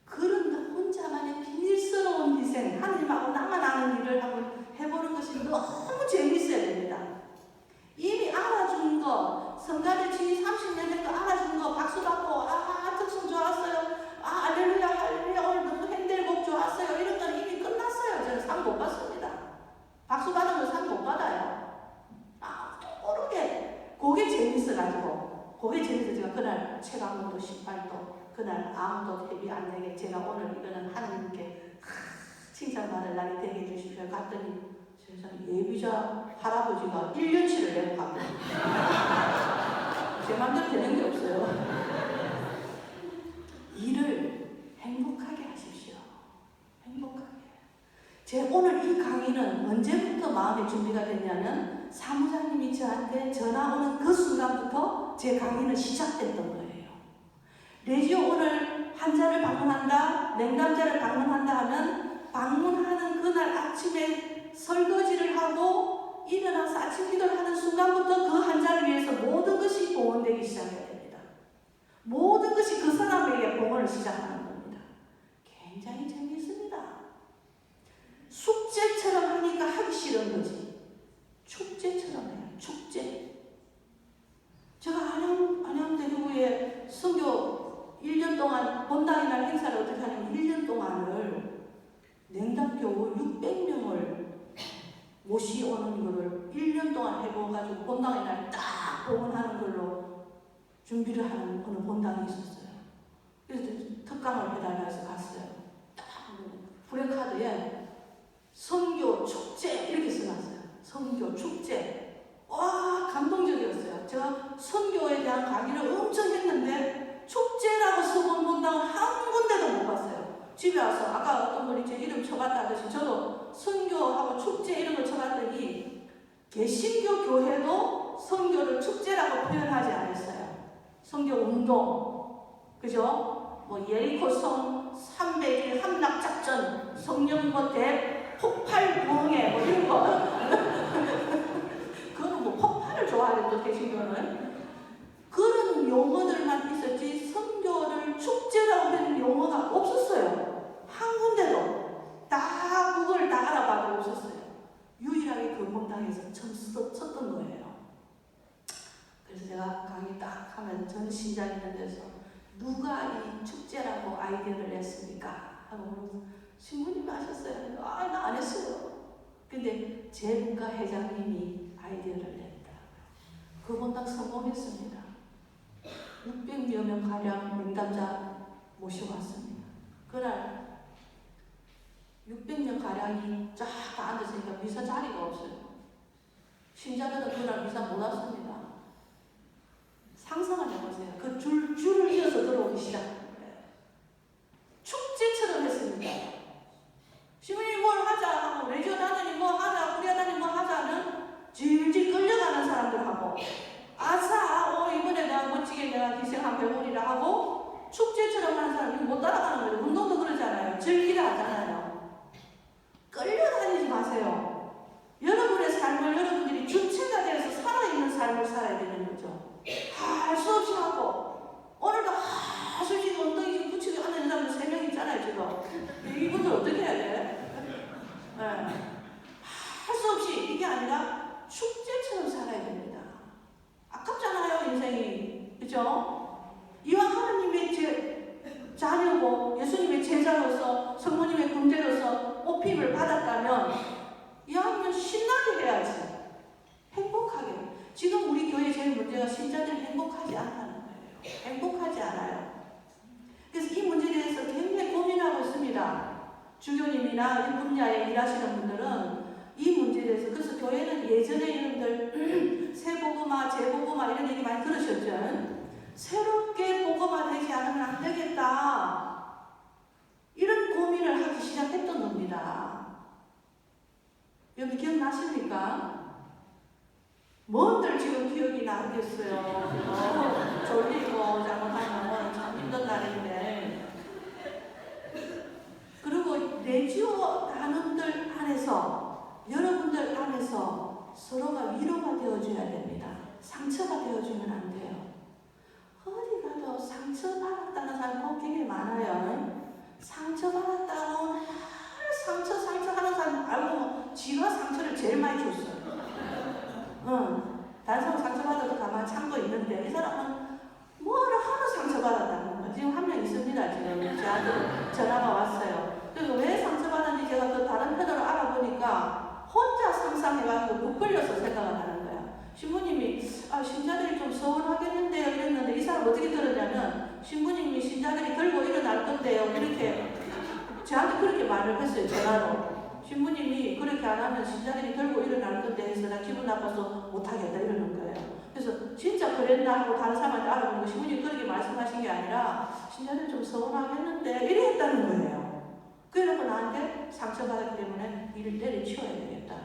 그런 혼자만의 비밀스러운 희생, 하느님하고 나만 아는 일을 한번 해보는 것이 너무 재밌어야 됩니다. 이미 알아준 거, 성가대 지휘 30년 된 거 알아준 거 박수 받고 특성 좋았어요. 할렐루야 할렐루야 오늘 너무 핸델곡 좋았어요. 이런 건 이미 끝났어요. 저는 상 못 받습니다. 박수 받으면 상 못 받아요. 모르게 그게 재밌어가지고 그게 재밌어. 제가 그날 체감온도 18도 그날 아무도 대비 안 되게 제가 오늘 이거는 하나님께 칭찬받을 날이 되게 해주십시오. 갔더니 세상에 예비자 할아버지가 1년치를 내고 갔거든요. 제 맘대로 되는 게 없어요. 일을 행복하게 하십시오. 행복하게. 제 오늘 이 강의는 언제부터 마음의 준비가 됐냐면 사무장님이 저한테 전화 오는 그 순간부터 제 강의는 시작됐던 거예요. 레지오 오늘 환자를 방문한다, 냉담자를 방문한다 하면 방문하는 그날 아침에 설거지를 하고 일어나서 아침 기도를 하는 순간부터 그 환자를 위해서 모든 것이 동원되기 시작해야 됩니다. 모든 것이 그 사람에게 봉헌을 시작하는 겁니다. 굉장히 재미있습니다. 숙제처럼 하니까 하기 싫은 거지. 축제처럼 해요. 축제. 제가 안양대교구에 선교 1년 동안 본당의 날 행사를 어떻게 하냐면 1년 동안을 냉담교우 600명을 모시오는 거를 1년 동안 해보가지고 본당의 날 딱 봉헌하는 걸로 준비를 하는 어느 본당이 있었어요. 그래서 특강을 해달라 해서 갔어요. 딱 프레카드에 선교 축제 이렇게 써놨어요. 선교 축제. 와, 감동적이었어요. 제가 선교에 대한 강의를 엄청 했는데 축제라고 써본 본당은 한 군데도 못 봤어요. 집에 와서 아까 어떤 분이 제 이름 쳐봤다 하듯이 저도 선교하고 축제 이런 거 쳐봤더니 개신교 교회도 선교를 축제라고 표현하지 않았어요. 선교 운동, 그죠? 뭐 예리코성 300일 함락작전, 성령 대폭발 부흥회 뭐 이런 거. 그거는 뭐 폭발을 좋아하겠죠, 개신교는. 그런 용어들만 있었지 선교를 축제라고 하는 용어가 없었어요. 한 군데도. 다 그걸 다 알아봐도 없었어요. 유일하게 그 본당에서 처음 썼던 거예요. 그래서 제가 강의 딱 하면 전 신장 있는 데서 누가 이 축제라고 아이디어를 냈습니까? 하고 물어서 신부님이 하셨어요. 아, 나 안 했어요. 근데 재문가 회장님이 아이디어를 냈다. 그 본당 성공했습니다. 600여 명 가량 명담자 모시고 왔습니다. 그날 600명 가량이 쫙 앉았으니까 미사 자리가 없어요. 신자들은 그날 미사 못 왔습니다. 상상을 해보세요. 그 줄을 이어서 들어오기 시작한 거예요. 축제처럼 했습니다. 시민이 뭘 하자, 레지오 다니니 뭐 하자, 우리 다니니 뭐 하자는 질질 끌려가는 사람들하고 아싸, 이번에 내가 멋지게 내가 희생한 배우리라 하고 축제처럼 하는 사람이 못 따라가는 거예요. 운동도 그러잖아요. 즐기라 하잖아요. 끌려다니지 마세요. 여러분의 삶을 여러분들이 주체가 되어서 살아있는 삶을 살아야 되는 거죠. 할 수 없이 하고 오늘도 솔직히 엉덩이 지금 붙이고 앉는 사람들 3명 있잖아요 지금. 이분들 어떻게 해야 돼? 네. 할 수 없이 이게 아니라 축제처럼 살아야 됩니다. 아깝잖아요 인생이. 그죠? 이왕 하나님의 자녀고 예수님의 제자로서 성모님의 군대로서 뽑힘을 받았다면 이왕이면 신나게 해야지. 행복하게. 지금 우리 교회 제일 문제가 신자들이 행복하지 않다는 거예요. 행복하지 않아요. 그래서 이 문제에 대해서 굉장히 고민하고 있습니다. 주교님이나 이 분야에 일하시는 분들은 이 문제에 대해서. 그래서 교회는 예전에 여러분들 새복음화, 재복음화 이런 얘기 많이 들으셨죠? 새롭게 복음화 되지 않으면 안 되겠다. 이런 고민을 하기 시작했던 겁니다. 여러분 기억나십니까? 뭔들 지금 기억이 나겠어요. 졸리고 잘못하면 참 힘든 날인데. 그리고 레지오 단원들 안에서 여러분들 안에서 서로가 위로가 되어줘야 됩니다. 상처가 되어주면 안 돼요. 어디 가도 상처받았다는 사람 굉장히 많아요. 상처받았다고 상처 하는 사람 알고 지가 상처를 제일 많이 줬어요. 다른 사람 상처받아도 가만히 참고 있는데 이 사람은 뭐를 하루 상처받았다는 거예요. 지금 한 명 있습니다. 지금 저한테 전화가 왔어요. 그래서 왜 상처받았는지 제가 그 다른 편으로 알아보니까 혼자 상상해가지고 부풀려서 생각을 하는 거야. 신부님이 신자들이 좀 서운하겠는데요 이랬는데 이 사람 어떻게 들었냐면 신부님이 신자들이 들고 일어날 건데요 이렇게 저한테 그렇게 말을 했어요. 전화로. 신부님이 그렇게 안 하면 신자들이 들고 일어날 건데 해서 나 기분 나빠서 못하겠다 이러는 거예요. 그래서 진짜 그랬나 하고 다른 사람한테 알아보니까 신부님이 그렇게 말씀하신 게 아니라 신자들이 좀 서운하겠는데 이래 했다는 거예요. 그래놓고 나한테 상처받았기 때문에 이를 때려치워야 되겠다.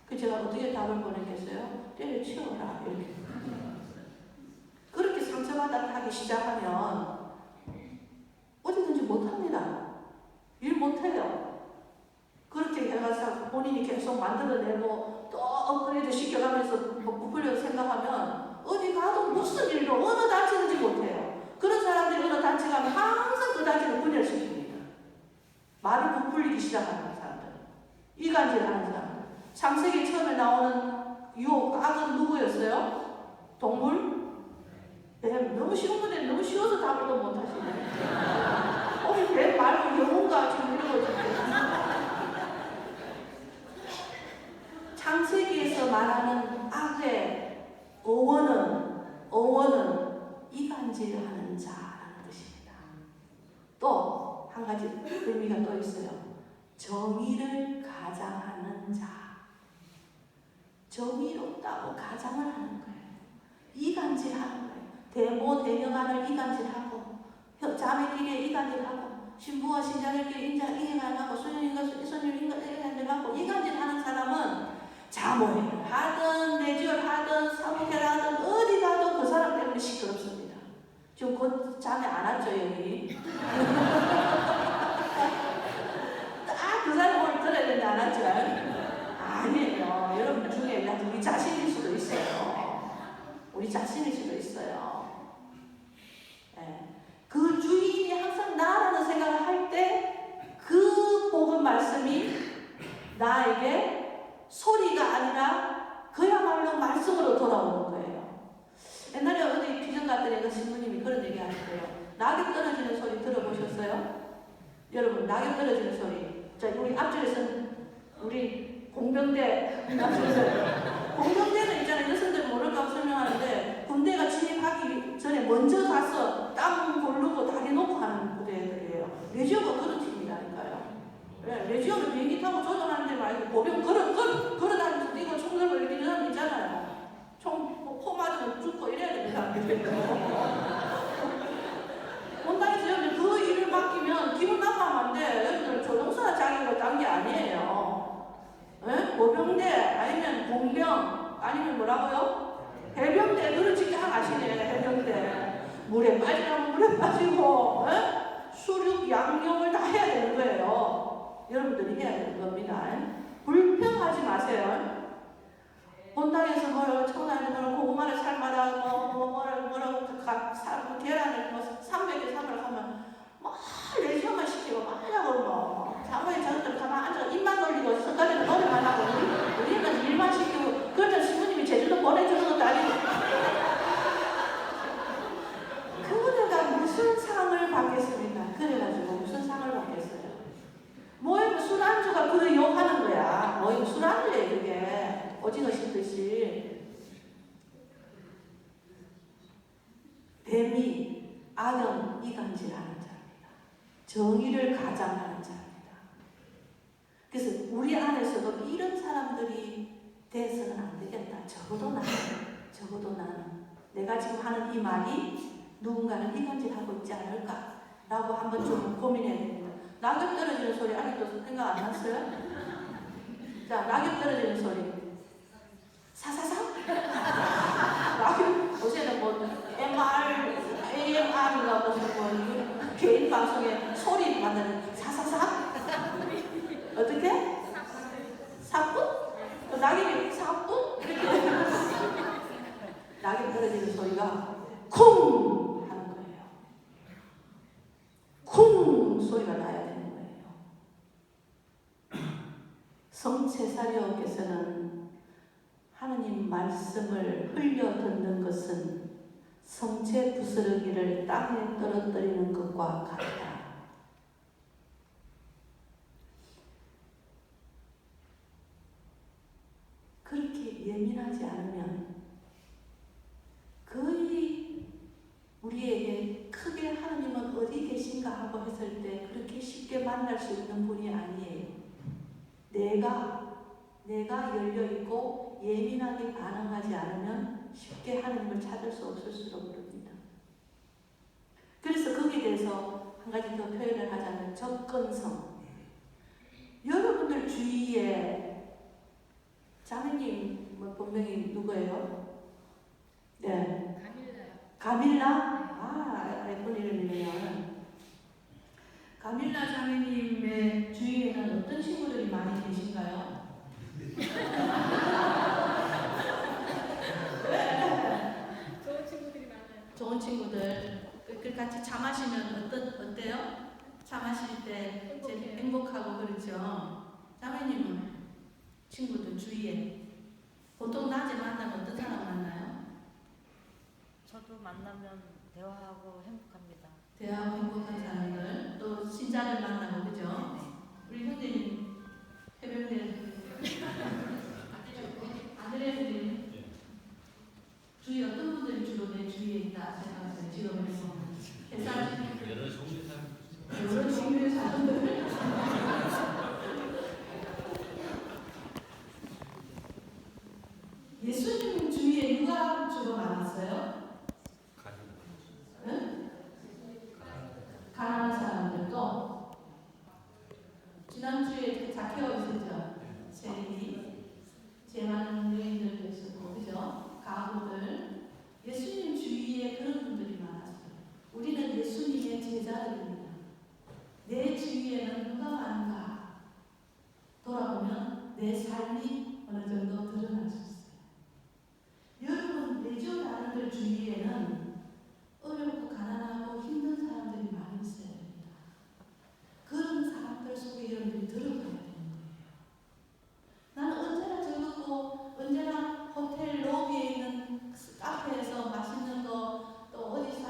그래서 제가 어떻게 답을 보냈겠어요? 때려치워라 이렇게. 그렇게 상처받았기 시작하면 어디든지 못합니다. 일 못해요. 그렇게 해가지고 본인이 계속 만들어내고 또 업그레이드 시켜가면서 부풀려서 생각하면 어디 가도 무슨 일도 어느 단체든지 못해요. 그런 어느 단체 가면 항상 그 단체를 분열시킵니다. 말을 부풀리기 시작하는 사람들, 이간질하는 사람들. 창세기 처음에 나오는 악은 누구였어요? 동물? 뱀. 너무 쉬운 건데 너무 쉬워서 답을 또 못하시네. 뱀 말고 영혼과 지금 이러고 창세기에서 말하는 악의 어원은 이간질하는 자라는 뜻입니다. 또 한 가지 의미가 또 있어요. 정의를 가장하는 자. 정의롭다고 가장을 하는 거예요. 이간질하는 거예요. 대모 대녀간을 이간질하고, 자매끼리 이간질하고, 신부와 신자들끼리 이간질하고, 손님과 손님 이간질하고, 이간질하는 사람은 자모를 하든 내주를 하든 사무회를 하든 어디 가도 그 사람 때문에 시끄럽습니다. 지금 곧 자매 안 왔죠 여기? 딱 그 사람 오늘 들어야 되는데 안 왔죠? 아니에요. 여러분 중에 우리 자신일 수도 있어요. 우리 자신일 수도 있어요. 네. 그 주인이 항상 나라는 생각을 할 때 그 복음 말씀이 나에게 소리가 아니라 그야말로 말씀으로 돌아오는 거예요. 옛날에 어디 비전 갔더니 그 신부님이 그런 얘기 하셨어요. 낙엽 떨어지는 소리 들어보셨어요? 여러분 낙엽 떨어지는 소리. 자, 우리 앞줄에서는 우리 공병대 공병대는 있잖아요. 여성들 모를까 설명하는데 군대가 진입하기 전에 먼저 가서 땀 고르고 다리 놓고 하는 부대들이에요. 레지오가 그런 팀이라니까요. 네, 레지오는 비행기 타고 조종하는 데 말고 보병 걸어다니면서 뛰고 총 들고 이러는 사람 있잖아요. 포 맞으면 죽고 이래야 되는 사람들이에요. 본당에서 그 일을 맡기면 기분 나빠하면 안 돼. 여러분들 조종사 자격을 딴 게 아니에요. 네? 보병대 아니면 공병 아니면 뭐라고요? 해병대. 그렇지 다 아시네. 해병대. 물에 빠지라면 물에 빠지고 수륙 양용을 다 해야 되는 거예요. 여러분들이 해야 되는 겁니다. 불평하지 마세요. 본당에서 뭐라고 청소하는 거는 고구마를 삶아라 뭐라고 계란을 300개 삶으라 하면 막 레지오만 시키고 막 하려고 뭐 사모에 저것들 가만 앉아 입만 돌리고 석가리는 노래만 하고 우리는 일만 시키고 그러다 신부님이 제주도 보내주는 것도 아니고 그들가 무슨 상을 받겠습니까? 그래가지고 무슨 상을 받겠어요? 뭐예요? 술안주가 그 욕하는 거야. 뭐예요? 술안주예요 그게. 오징어 씹듯이. 뱀이 악은 이간질하는 자입니다. 정의를 가장하는 자입니다. 그래서 우리 안에서도 이런 사람들이 돼서는 안 되겠다. 적어도 나는 내가 지금 하는 이 말이 누군가는 이간질하고 있지 않을까라고 한번 좀 고민해야 됩니다. 낙엽 떨어지는 소리 아직도 생각 안 났어요? 자, 낙엽 떨어지는 소리. 사사사? 낙엽, 요새는 뭐 AMR인가 무슨 뭐 개인 방송에 소리 만드는 사사사? 어떻게? 사뿐? 낙엽이 사뿐? 이렇게 낙엽 떨어지는 소리가 쿵! 하는 거예요. 쿵! 소리가 나야 되는 거예요. 성체사료께서는 하느님 말씀을 흘려 듣는 것은 성체 부스러기를 땅에 떨어뜨리는 것과 같다. 그렇게 예민하지 않으면 거의 우리에게 크게 하느님은 어디 계신가 하고 했을 때 그렇게 쉽게 만날 수 있는 분이 아니에요. 내가 열려있고 예민하게 반응하지 않으면 쉽게 하느님을 찾을 수 없을수록 그럽니다. 그래서 거기에 대해서 한 가지 더 표현을 하자면 접근성. 여러분들 주위에 자매님 본명이 누구예요? 네. 가밀라? 아, 예쁜 이름이네요. 가밀라 자매님의 주위에는 어떤 친구들이 많이 계신가요? 왜? 좋은 친구들이 많아요. 좋은 친구들. 그 같이 차 마시면 어때요? 차 마실 때 제일 행복하고 그렇죠. 자매님은 친구들 주위에 보통 낮에 만나면 어떤 사람 만나요? 저도 만나면 대화하고 행복합니다. 대화하고 행복한 사람들, 또 신자를 만나고 그죠? 우리 형제님 해병대 아들애들이 주위 어떤 분들이 주로 내 주위에 있다 생각하세요? 직업에서 회사 여러 종류의 사람들 예수님 주위에 누가 주로 많았어요? 응? 가난한 사람들도 지난주에 자케오 있었죠? 세리 제 많은 여인들도 있었고 그죠? 가구들 예수님 주위에 그런 분들이 많았어요. 우리는 예수님의 제자들입니다. 내 주위에는 누가 많은가 돌아보면 내 삶이 어느 정도 드러날 수 있어요. 여러분 내 주 아는들 주위에는 어렵고 가난하고 힘든 사람들이 많이 있어야 됩니다. 그런 사람들 속에 여러분들이 들어가야 되는 거예요. 나는 언제나 즐겁고 언제나 호텔 로비에 있는 카페에서 맛있는 거 또 어디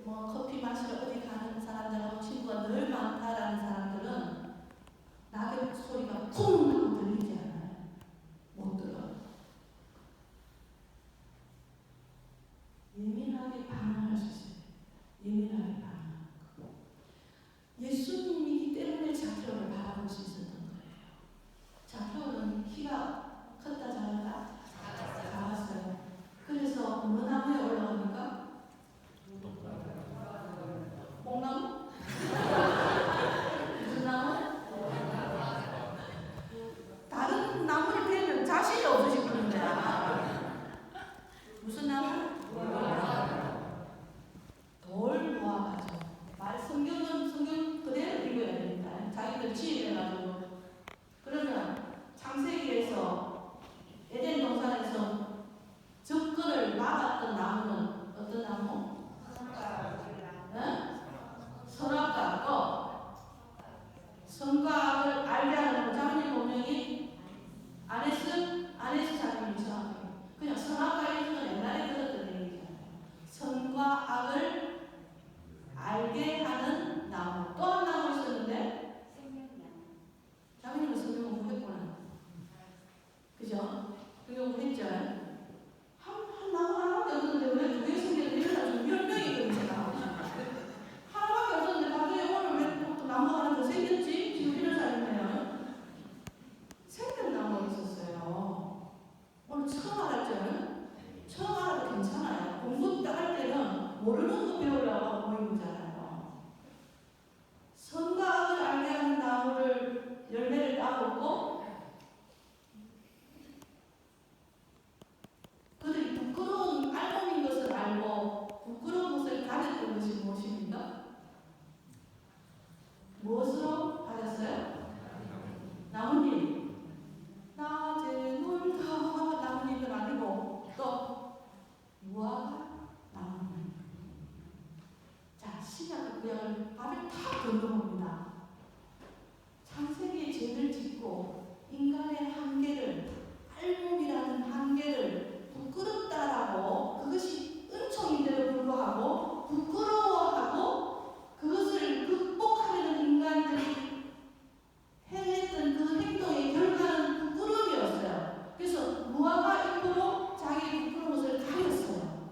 뭐 커피 마시러 어디 가는 사람들하고 친구가 늘 많다라는 사람들은 낙엽 소리가 쿵 하고 들리지 않아요. 못 들어요. 예민하게 반응할 수 있어요. 예민하게 반응하는 거. 예수님이기 때문에 자케오를 바라볼 수 있었던 거예요. 자케오는 키가 컸다 작았다? 작았어요. 그래서 어느 나무에 올라가니까? 뽕나무? 무슨 나무? 다른 나무를 베면 자신이 없으신 분이야. 무슨 나무? 돌 모아가지고 성경은 성경 그대로 읽어야 됩니다. 자기들 지혜해가지고 그러면 창세기에서 에덴 동산에서 접근을 막았던 나무는 어떤 나무? 선악과 선과를 알게 하는 자매님 본명이 아네스 자매님이 정확해요. 그냥 선악과 이런 건 옛날에 들었던 얘기잖아요. 선과 악을 알게 하는 나무. 또 한 나무 있었는데 자매님은 성경 공부했구나. 그죠? 성경 공부했죠? 한 나무 하나밖에 없는데 왜 두 개 성경을 일어나서 10명이 하나밖에 없었는데 나중에 오늘 왜 또 나무 하나 더 생겼지? 지금 이런 사람이네요. 생명나무가 있었어요. 오늘 처음 알았죠? 처음 알아도 괜찮아요. 공부 딱 할 때는 모르는 거 배우려고 모인 거잖아요. 선과 악을 알게 하는 나무를 열매를 따먹고 그들이 부끄러운 알몸인 것을 알고 부끄러운 것을 가졌던 것이 무엇입니까? 무엇으로 가졌어요? 나뭇잎. 낮에 놀다 나뭇잎은 아니고 또 무화과 나뭇잎. 자, 신약과 구약을 발을 탁 걷어봅니다. 창세기에 죄를 짓고 인간의 한계를 알몸이라는 한계를 부끄럽다라고 그것이 은총인데도 불구하고 부끄러워하고 그것을 극복하려는 인간들이 행했던 그 행동의 결과는 부끄러움이었어요. 그래서 무화과 잎으로 자기의 부끄러운 것을 가렸어요.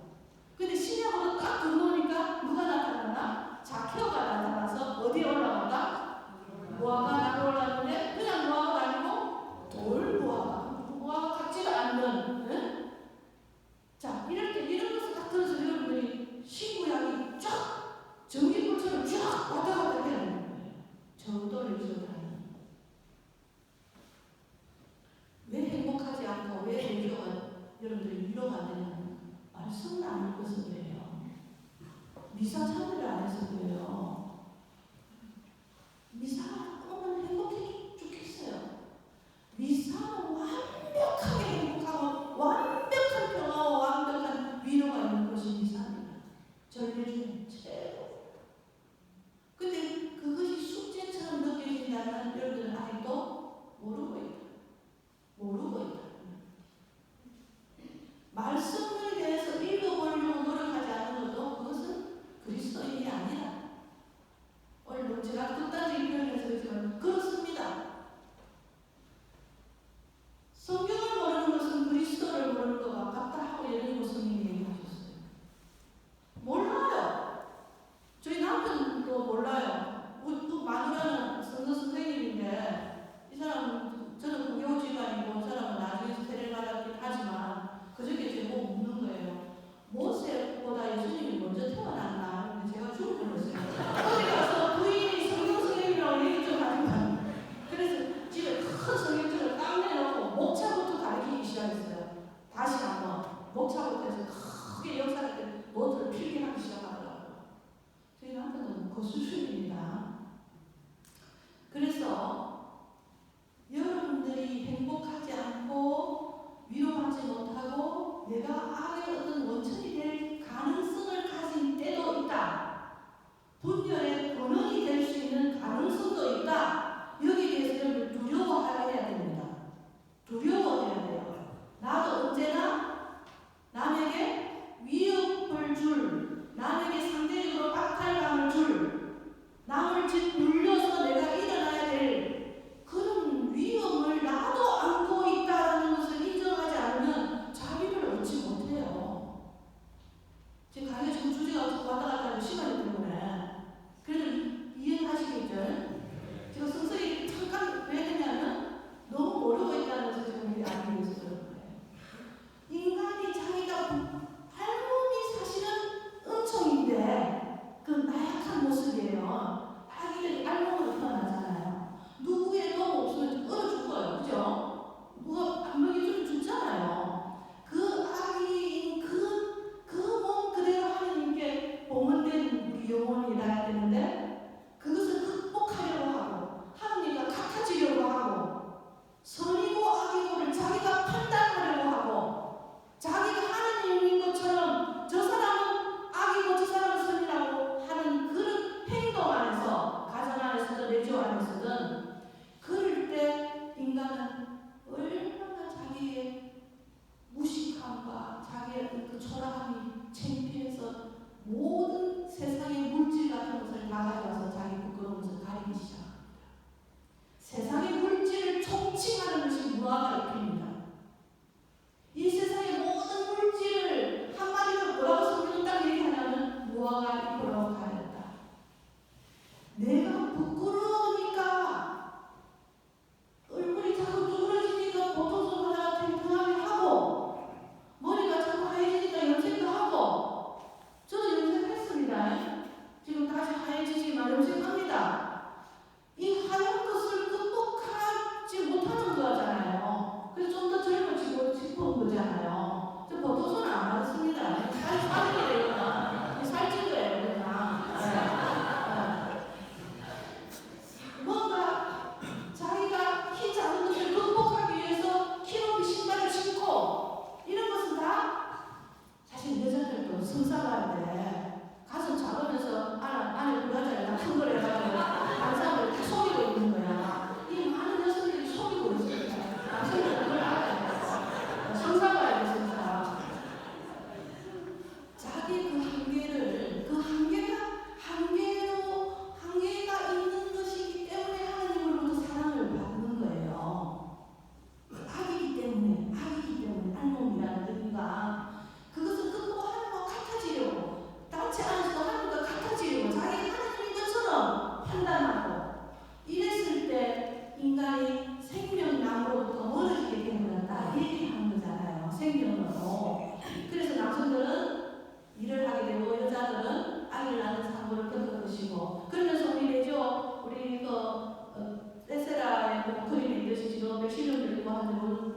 근데 신약으로 딱 들어오니까 누가 나타나나? 자케오가 나타나서 어디에 올라갔다? 무화과 나무 올라갔는데 그냥 무화과가 아니고 돌 무화과 같지가 않는 응? 자, 이럴 때 이런 것을 딱 들어서 여러분들이 신구약이 쫙 전기불처럼 쫙 왔다 갔다 해야 되는 거예요. 정도를 기억하는. 왜 행복하지 않고 왜 여러분들이 위로가 안 되냐면 말씀을 안 읽어서 그래요. 미사 참여를 안 해서 그래요. 미사 오면 행복해 죽겠어요. 미사는 완벽하게 행복하고 완벽한 평화와 완벽한 위로가 있는 것이 미사입니다. 전례 중에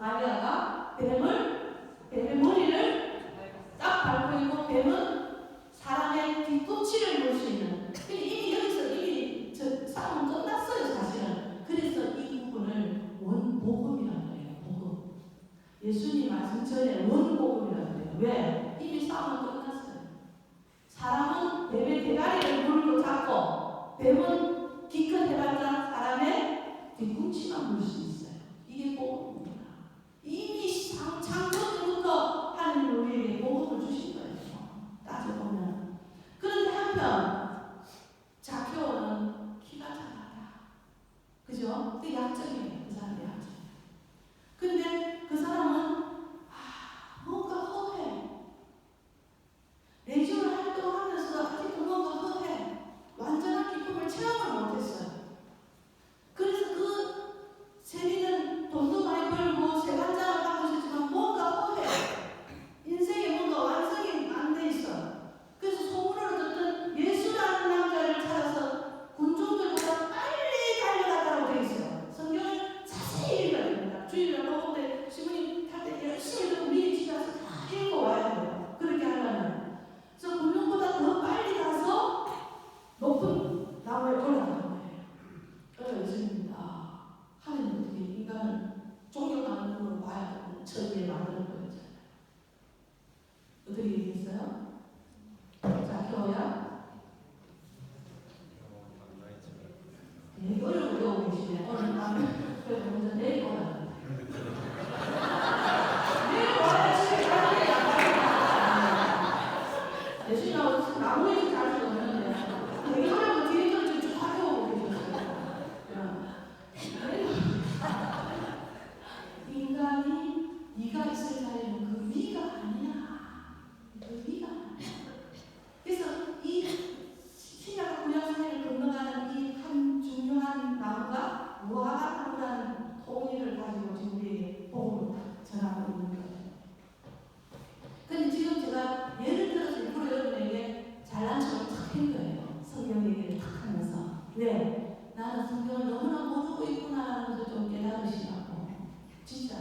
마리아가 뱀의 머리를 딱 밟고 있고, 뱀은 사람의 뒤꿈치를 볼 수 있는. 이미 여기서 이미 저 싸움은 끝났어요, 사실은. 그래서 이 부분을 원복음이라고 해요. 복음. 예수님 말씀 전에 원복음이라고 해요. 왜? 이미 싸움은 끝났어요. 사람은 뱀의 대가리를 물고 잡고, 뱀은 기껏 해봤자 사람의 뒤꿈치만 볼 수 있어요. 이게 복음입니다. 이미 창조주부터 하나님 우리에게 복음을 주신 거예요. 따져보면. 그런데 한편 자케오는 키가 작았다. 그죠? 그 약점이에요. 그 사람의 약점. 근데 그 사람은 뭔가 허해. 레지오를 활동하면서 아직도 뭔가 허해. 완전한 기쁨을 체험을 못했어요. 그래서 그 세리는 돈도 많이 벌고 세관장을 하고 있었지만 뭔가 허해. 인생에 뭔가 완성이 안 돼 있어. 그래서 소문을 듣던 예수라는 남자를 찾아서 군중들보다 빨리 달려갔다고 되어 있어요. 성경을 자세히 읽어야 됩니다. 주일날 녹음대 신부님 탈 때 열심히 듣고 미리 집에 가서 다 읽어와야 돼요. 그렇게 하려면. 그래서 군중보다 더 빨리 가서 높은 나무에 올라가는 거예요. 예수님입니다. 하나님 어떻게 인간은 존경하는 눈으로 봐야 되는 천지에 만드는 거였잖아요. 어떻게 얘기했어요? 자케오야? 되게 어려운 배우고 계시네. 오늘 나는 그래도 먼저 내일 오라. 내일 와야지. 예수님하고 나무에서 잘 수 없는데 되게 어려운 뒤에서 쭉 하려고 계셨어요. 인간이 네가 있을 자리는 그 위가 아니야. 그 위가 아니야. 그래서 이 신약과 구약 사이를 건너가는 이 한 중요한 나무가 무화과나무라는 통일을 가지고 지금 우리에게 복음을 전하고 있는 거예요. 근데 지금 제가 예를 들어서 일부러 여러분에게 잘난 척을 탁 한 거예요. 성경 얘기를 탁 하면서. 왜? 나는 성경을 너무나 모르고 있구나라는 것을 좀 깨달으시라고. 진짜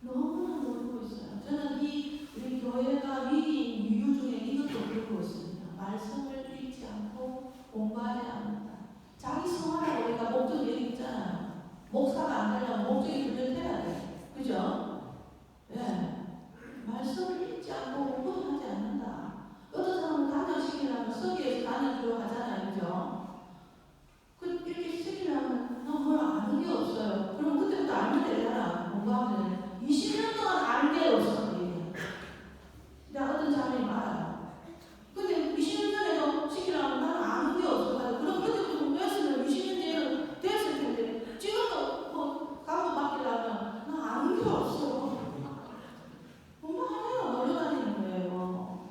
너무나 모르고 있어요. 저는 우리 교회가 위기인 이유 중에 이것도 모르고 있습니다. 말씀을 읽지 않고 공부하지 않는다. 자기 성화라고 우리가 목적 얘기 있잖아요. 목사가 안 되려면 목적이 분명해야 돼. 그죠? 네. 말씀을 읽지 않고 공부도 하지 않는다. 어떤 사람은 단장시키려면 서기에서 단장 들어가잖아요. 그죠? 이렇게 시키려면 뭘 아는 게 없어요. 그럼 그때부터 알면 되잖아. 공부하면 20년 동안 아는 게 없어. 내가 어떤 사람이 말아요. 근데 20년 전에도 시키려면 나는 아는 게 없어. 그럼 그때부터 공부했으면 20년 뒤에는 됐을 텐데 지금도 뭐 강도 맡기려면 나 아는 게 없어. 공부하네요. 놀러 다니는 거예요.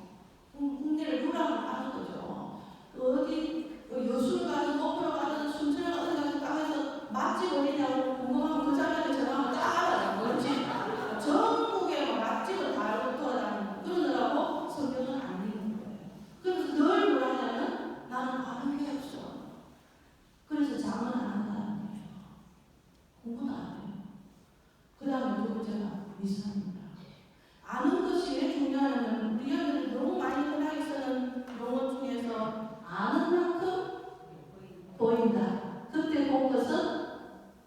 국내를 누락을 하는 거죠. 어디 여수를 가든 목포를 가든 순천을 가든 땅에서 맛집 어디냐고 궁금하면 그 자리에 전화하면 다 알아요. 그렇지? 전국에 맛집을 다 알고 돌아다니는 그러느라고 성경은 안 읽는 거예요. 그래서 늘 뭐라 하냐면 나는 아는 게 없어. 그래서 잠은 안 한다는 거예요. 공부도 안 해요. 그 다음에 두 번째가 미사입니다. 아는 것이 왜 중요하냐면 우리 아이들이 너무 많이 흔하게 쓰는 용어 중에서 아는 만큼 보인다. 그때 본 것은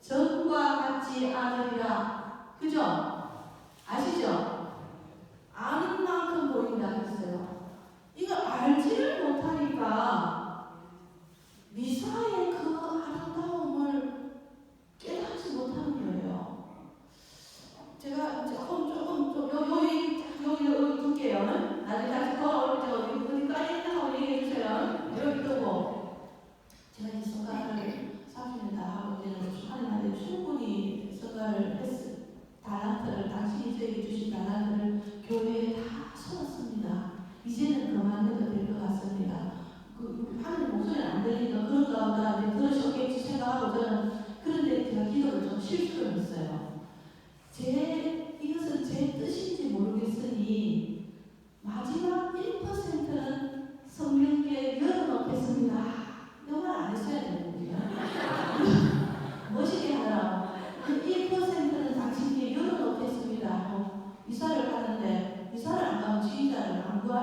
전과 같지 않으리라. 그죠? 아시죠? 아는 만큼 보인다 했어요. 이거 알지를 못하니까 미사의 그 아름다움을 깨닫지 못하는 거예요. 제가 조금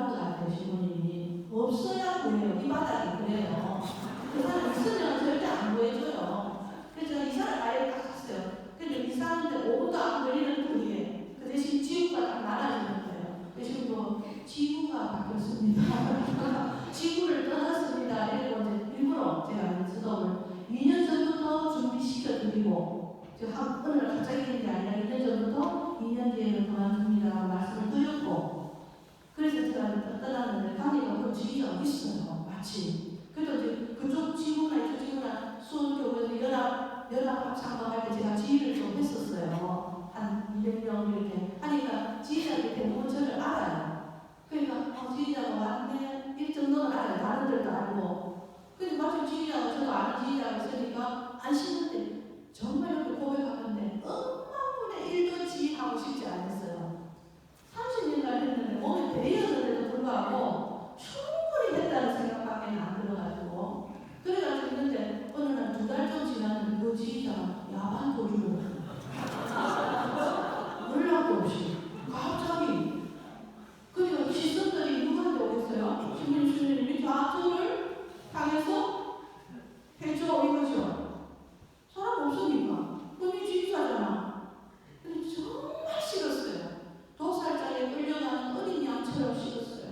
것 같아요, 신부님이. 없어야 보여요. 이 바닥이 그래요. 그 사람 있으면 절대 안 보여줘요. 그래서 제가 이 사람 아예 딱 갔어요. 근데 이 사람한테 5분도 안 걸리는 분이에요. 그 대신 지구가 딱 많아지는 거예요. 대신 뭐, 지구가 바뀌었습니다. 지구를 떠났습니다. 이러고 이제 일부러 제가 수업을 2년 전부터 준비시켜드리고, 제가 어느 날 갑자기 되는 게 아니라 2년 전부터 2년 뒤에는 그만둡니다. 말씀을 드렸고, 그래서 제가 떠났는데, 가니까 그 지휘자가 있어요. 마치. 그래도 이제 그쪽 지구나 이쪽 지구나 수원교회에서 연합 합창과 할 때 제가 지휘를 좀 했었어요. 한 200명 이렇게 하니까 지휘자들이 대부분 저를 알아요. 그러니까 지휘자가 왔네 이 정도는 알아요. 다른 들도 알고. 근데 마침 지휘자가 저도 아는 지휘자가 있으니까 안심한데 정말 이렇게 고백하는데 엄마분의 1도 지휘하고 싶지 않았어요. 30년간 했는데 몸에 배였는데도 불구하고 충분히 했다는 생각밖에 안 들어가지고 그래가지고 있는데 어느 날 2달 좀 지났는데 그 지휘자가 야반 도주를 연락도 없이 갑자기 그러니까 시선들이 누구한테 오겠어요? 주님이 좌쪽을 향해서 해줘 이거죠. 사람 없으니까 그게 지휘자잖아. 근데 정말 싫었어요. 도살장에 끌려가는 어린 양처럼 싫었어요.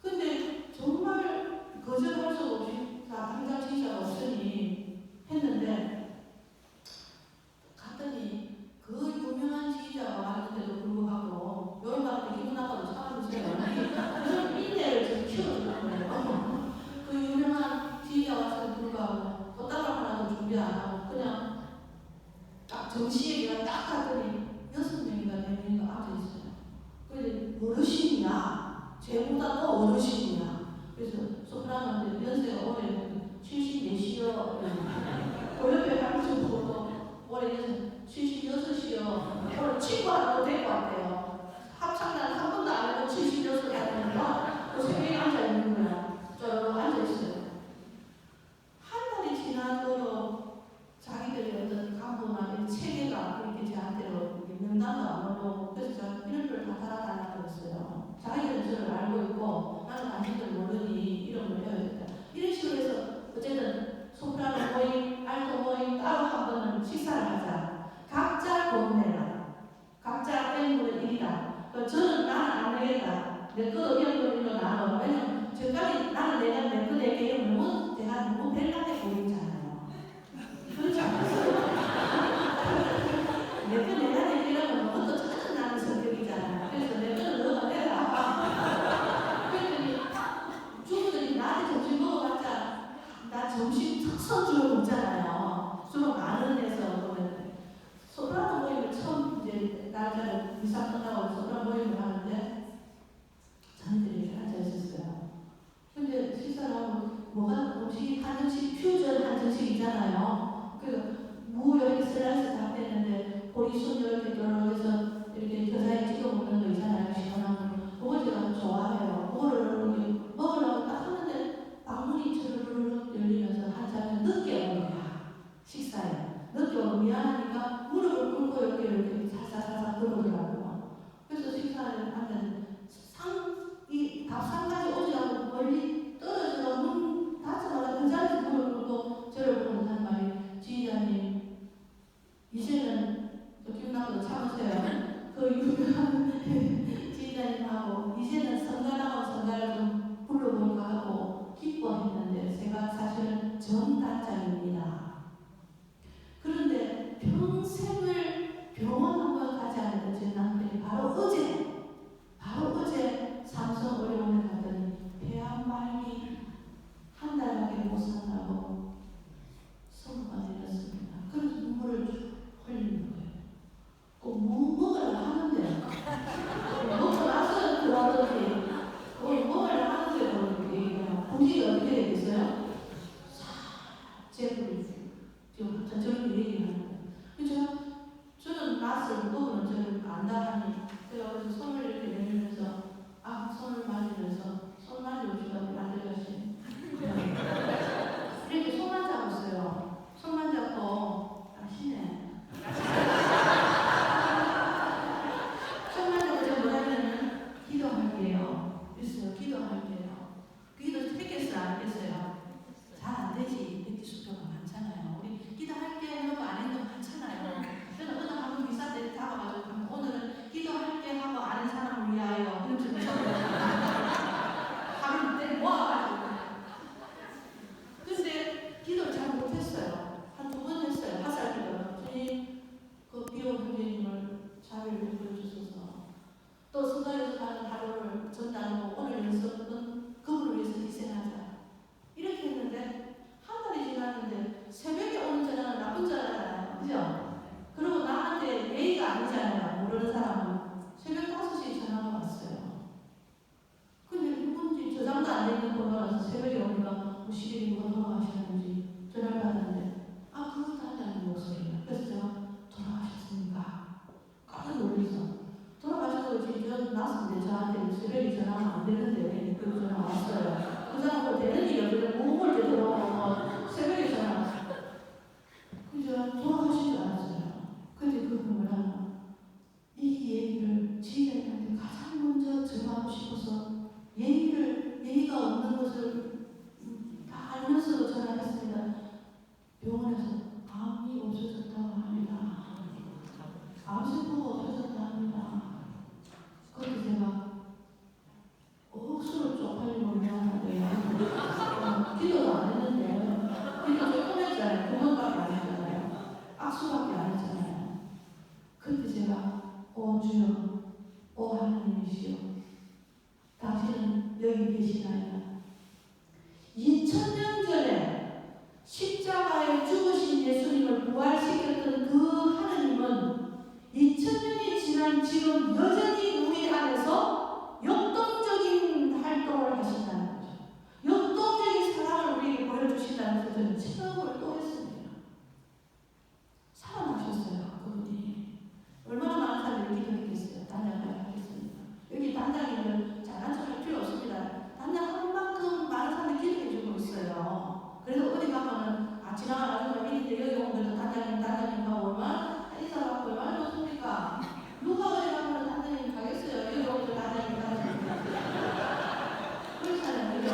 근데 정말 거절할 수 없이 당장 지휘자가 없으니 했는데 갔더니 그 유명한 지휘자가 왔는데도 불구하고 여러분한테 기분 나빠도 참아주세요. 그런 인내를 좀 키워주는 거예요. 그 유명한 지휘자 왔음에도 불구하고 꽃다발 하나도 준비 안 하고 그냥 딱 정시에 그냥 딱 갔더니 6명인가 4명인가 앉아있어요. 그래서 어르신이야. 쟤보다 더 어르신이야. 그래서 소프라노한테 연세가 올해 74시요. 그 옆에 할머니 보고 올해 76이요. 오늘 친구 하나도 데리고 왔대요. 합창단 한 번도 안 해도 76을 하니까 그 세 명이 앉아있는 거야. 저 앉아있어요. 한 달이 지나도록 자기들의 어떤 간부나 이런 체계가 그렇게 저한테로 명단도 안 오고 그래서 제가 이런 걸 다 달아달라고 했어요. 자기들은 저를 알고 있고 나는 당신들 모르니 이름을 해야겠다. 이런 식으로 해서 어쨌든 소프라노 모임, 알토 모임 따로 한 번은 식사를 하자. 각자 돈 내라. 각자 뺀물은 1이다. 저는 나는 안 내겠다. 내 거 의견으로 나눠. 왜냐면 지금까지 나는 내가 내 거 내게 너무 내가 너무 벨나게 보이잖아요. 그렇지 않겠어요? 내 거 내가 내기라면 너무 또 짜증나는 성격이잖아요. 그래서 내 거는 너가 내라. 그랬더니 주부들이 나한테 점심 먹어봤자 나 점심 특선 주로 먹잖아요. 주로 많은 데서 보면 소프라노 모임을 처음 이제 날짜를 이사 끝나고 소프라노 모임을 하는데 자네들이 이렇게 앉아있었어요. 근데 식사를 하고 뭐가 음식이 한정식 퓨전 한정식이잖아요. 그래서 무 이렇게 슬라이스 다 됐는데 보리순 이렇게 들어가서 이렇게 겨자에 찍어 먹는 거 있잖아요. 시원한 거. 그걸 제가 좋아해요. 그거를 먹으려고 딱 하는데 방문이 주르륵 열리면서 한 사람이 늦게 오는 거야. 식사에. 늦게 오면 미안하니까 무릎을 꿇고 이렇게 살살살살 들어오더라고요. 그래서 식사를 하면 이 밥상까지 오지 않고 멀리 떨어져서 문 닫자마자 그 자리에서 무릎을 꿇고 저를 보고 하는 말이 지휘자님 이제는 저 기분나빠도 참으세요. 그 유명한 지휘자님하고 이제는 성가라고 성가를 좀 불러볼까 하고 기뻐했는데 제가 사실은 전단장입니다. 그런데 평생을 병원 한 번 가지 않았던 제 남편이 바로 어제 삼성 의료원에 갔더니 폐암말기 한 달밖에 못 산다고 선고가 내렸습니다. 그래서 눈물을 흘리는 거예요. 뭐 먹으려 하는데 먹고 나서 그러더니 먹으려 하는데 그러는데 분위기가 어떻게 되겠어요? 제 하나님과 얼마나 이 사람 얼마나 좋습니까? 누가 어디 가면 하나님 가겠어요? 이러고 하나님 가겠습니다. 그렇잖아요, 그죠?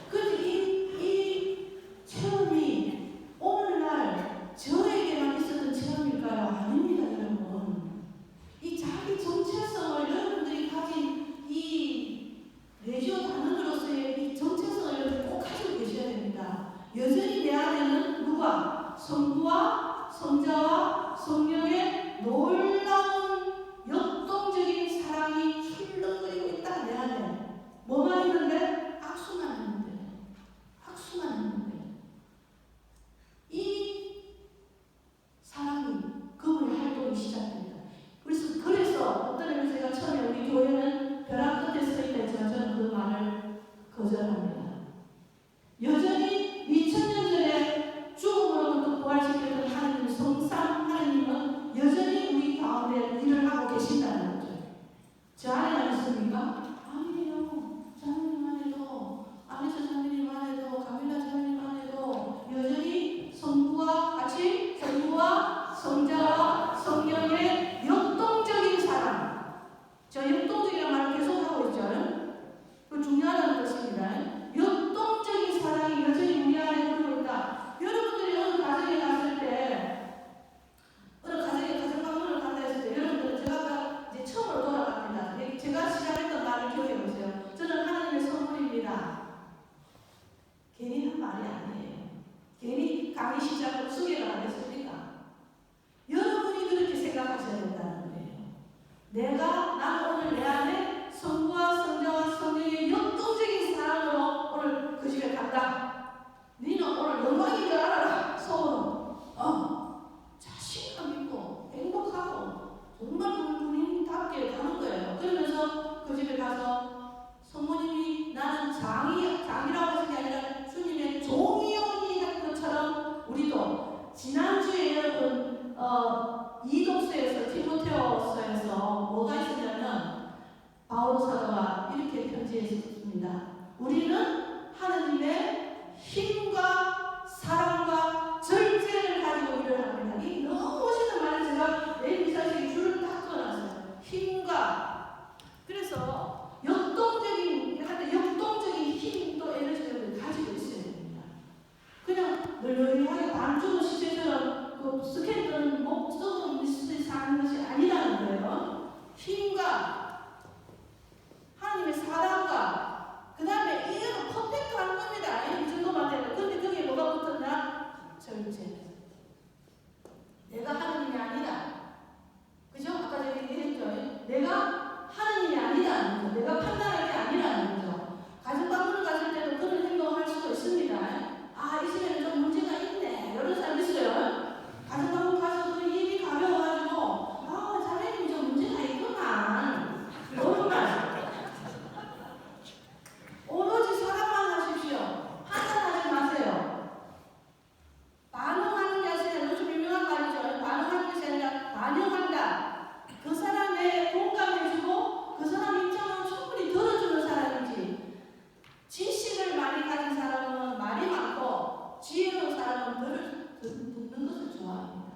그래서 이 체험이 오늘날 저에게만 있었던 체험일까요? 아닙니다, 여러분. 이 자기 정체성을 여러분들이 가진 이 레지오 단원으로서의 이 정체성을 여러분 꼭 가지고 계셔야 됩니다. 여전히 내 안에는 누가? 성부와 성자와 성령의 놀라운 역동적인 사랑이 출렁거리고 있다, 내 안에. 뭐만 있는데? 악수만 있는데. 악수만 있는데. 이 사랑이 그분의 활동이 시작됩니다. 그래서 어떤 의미에서 제가 처음에 우리 교회는 벼랑 끝에 서 있다 했지만 저는 그 말을 거절합니다. 여전히 2000년 전에 죽음으로부터 부활시켰던 하나님 성삼 하나님은 여전히 우리 가운데 일을 하고 계신다는 거죠. 저 안에만 있습니까? 아니에요. 장로님만 해도, 안에서 장로님만 해도, 가밀라 장로님만 해도 여전히 성부와 같이 성부와 성자와 성령의 역동적인 사랑. 저 역동적이라는 말을 계속 하고 있죠. 그 중요하다는 것입니다. 역동적인 사랑이 여전히 우리 안에 흐르고 있다. 여러분들이 어느 가정에 갔을 때, 어느 가정에 가정방문을 간다 했을 때, 여러분들은 제가 아까 이제 처음으로 돌아갑니다. 제가 시작했던 말을 기억해 보세요. 저는 하나님의 선물입니다. 괜히 한 말이 아니에요. 괜히 강의 시작을 소개를 안 했습니까? 여러분이 그렇게 생각하셔야 된다는 거예요. 나는 오늘 내 안에 성부와 성자와 성령의 역동적인 사랑으로 오늘 그 집에 간다. 너는 오늘 영광인 줄 알아라. 속으로. 자신감 있고 행복하고 정말 군인답게 가는 거예요. 그러면서 그 집에 가서 성모님이 나는 장이라고 하신 게 아니라 주님의 종이오니 한 것처럼 우리도 지난주에 여러분 이독서에서 디모데후서에서 뭐가 있었냐면 바울 사도가 이렇게 편지했습니다. 우리는 하나님의 힘과 사랑과 절제를 가지고 일을 합니다. 이 너무 멋있는 말을 제가 내일 미사식에 줄을 딱 끊어놨어요. 힘과. 그래서 역동적인 힘도 에너지를 가지고 있어야 됩니다. 그냥 널널하게 반주는 시체처럼 그 스캔들은 목적은 미스터리 사는 것이 아니라는 거예요. 힘과 하나님의 사랑과 그 다음에 이거는 퍼펙트한 겁니다. 이 정도만 되면. 근데 거기에 뭐가 붙었나? 절제. 내가 하나님이 아니다. 그죠? 아까 제가 얘기했죠. 내가 하나님이 아니다는 거죠. 내가 판단할 게 아니라는 거죠. 가정방문을 갔을 때도 그런 행동을 할 수도 있습니다. 이 집에는 좀 문제가 있네. 이런 사람 있어요. 가정방문 가서 그 입이 가벼워가지고 자매님이 좀 문제가 있구만. 너무 말. 오로지 사랑만 하십시오. 판단하지 마세요. 반응하는 게 아니라 요즘 유명한 말이죠. 반응하는 것이 아니라 반영한다. 그 사람의 공감해주고 그 사람 입장을 충분히 들어주는 사람이지. 지식을 많이 가진 사람은 말이 많고 지혜로운 사람은 듣는 것을 좋아합니다.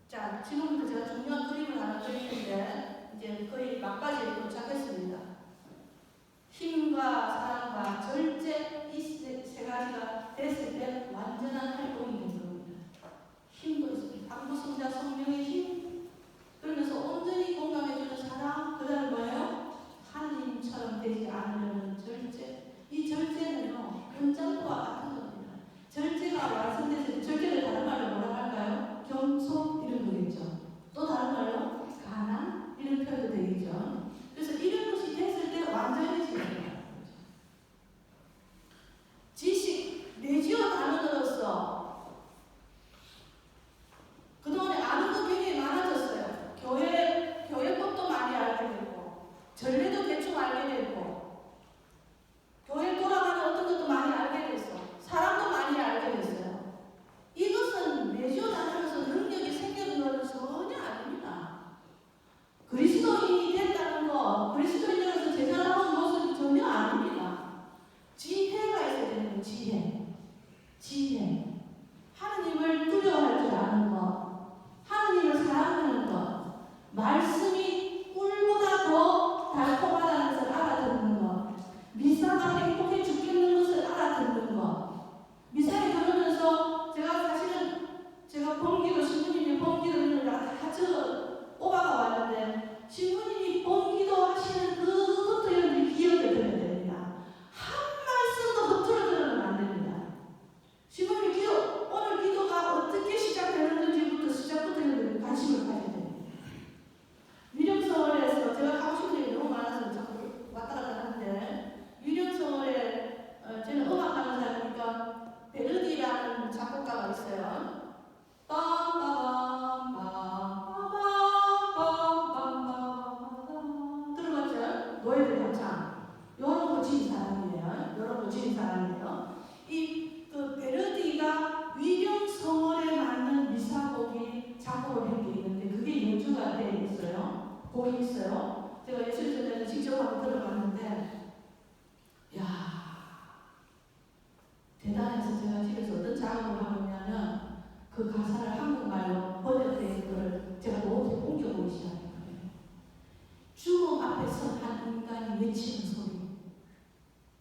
자, 지금부터 제가 중요한 그림을 하나 그리는데 이제 거의 막바지에 도착했습니다. 힘과 사랑과 절제 이 세 가지가 됐을 때 완전한 활동이 되는 겁니다. 힘도 있습니다. 방부 성자 성령의 힘. 그러면서 온전히 공감해주는 사랑. 그 다음에 뭐예요? 하나님처럼 되지 않으려는 절제. 이 절제는요, 금장과 같은 겁니다. 절제가 완성돼서 절제를 다른 말로 뭐라고 할까요? 겸손 이런 거겠죠. 또 다른 말로 가난 이런 표현도 되겠죠. 그래서 이런 것이 교회 있어요. 제가 예술전에서 직접 한번 들어봤는데, 야 대단해서 제가 집에서 어떤 작업을 하고 있냐면 그 가사를 한국말로 번역된 걸 제가 노트에 옮겨보기 시작한 거예요. 죽음 앞에서 한 인간이 외치는 소리.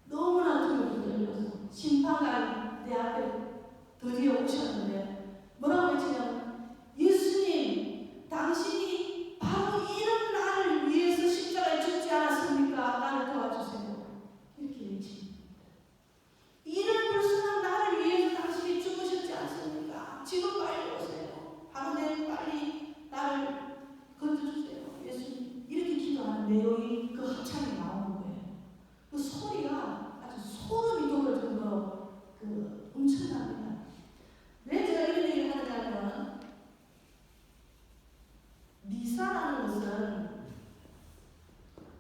너무나 두렵고 떨려서 심판관이 내 앞에 드디어 오셨는데 뭐라고 외치냐면 예수님 당신이 바로 이런 나를 위해서 십자가에 죽지 않았습니까? 나를 도와주세요. 이렇게 외칩니다. 이런 불순한 나를 위해서 당신이 죽으셨지 않습니까? 지금 빨리 오세요. 바로 빨리 나를 건져주세요. 예수님. 이렇게 기도하는 내용이 그 합창에 나오는 거예요. 그 소리가 아주 소름이 돋을 정도로 엄청납니다. 왜 제가 이런 얘기를 하느냐면 미사라는 것은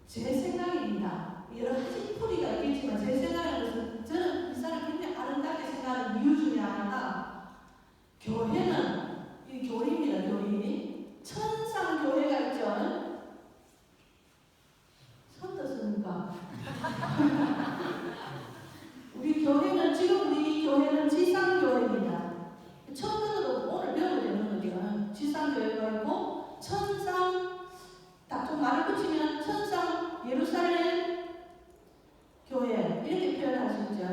제 생각입니다. 여러 가지 풀이가 있겠지만 제 생각하는 것은 저는 미사를 굉장히 아름답게 생각하는 이유 중에 하나가 교회는 이 교리입니다. 교리. 천상교회가 있죠. 처음 듣습니까? 우리 교회는 지금 우리 교회는 지상교회입니다. 처음 들어도 오늘 배우게 되는 거죠. 지상교회가 있고 천상 딱 좀 말을 붙이면 천상 예루살렘 교회 이렇게 표현할 수 있죠.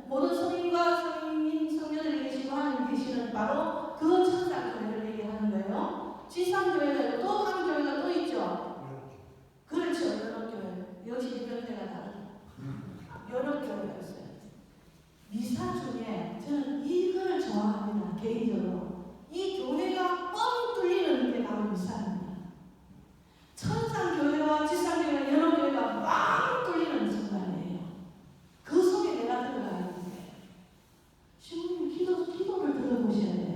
모든 성인과 성인 성녀들이 계시고 하나님 계시는 바로 그 천상 교회를 얘기하는 거예요. 지상 교회가 있고 또 한 교회가 또 있죠. 그렇죠. 여러 교회. 역시 이병대가 다르죠. 여러 교회가 있어요. 미사 중에 저는 이걸 좋아합니다. 개인적으로. 이 교회가 뻥 뚫리는 게 바로 미사입니다. 천상교회와 지상교회와 여러 교회가 막 뚫리는 순간이에요. 그 속에 내가 들어가야 되는데 신부님 기도를 들어보셔야 돼요.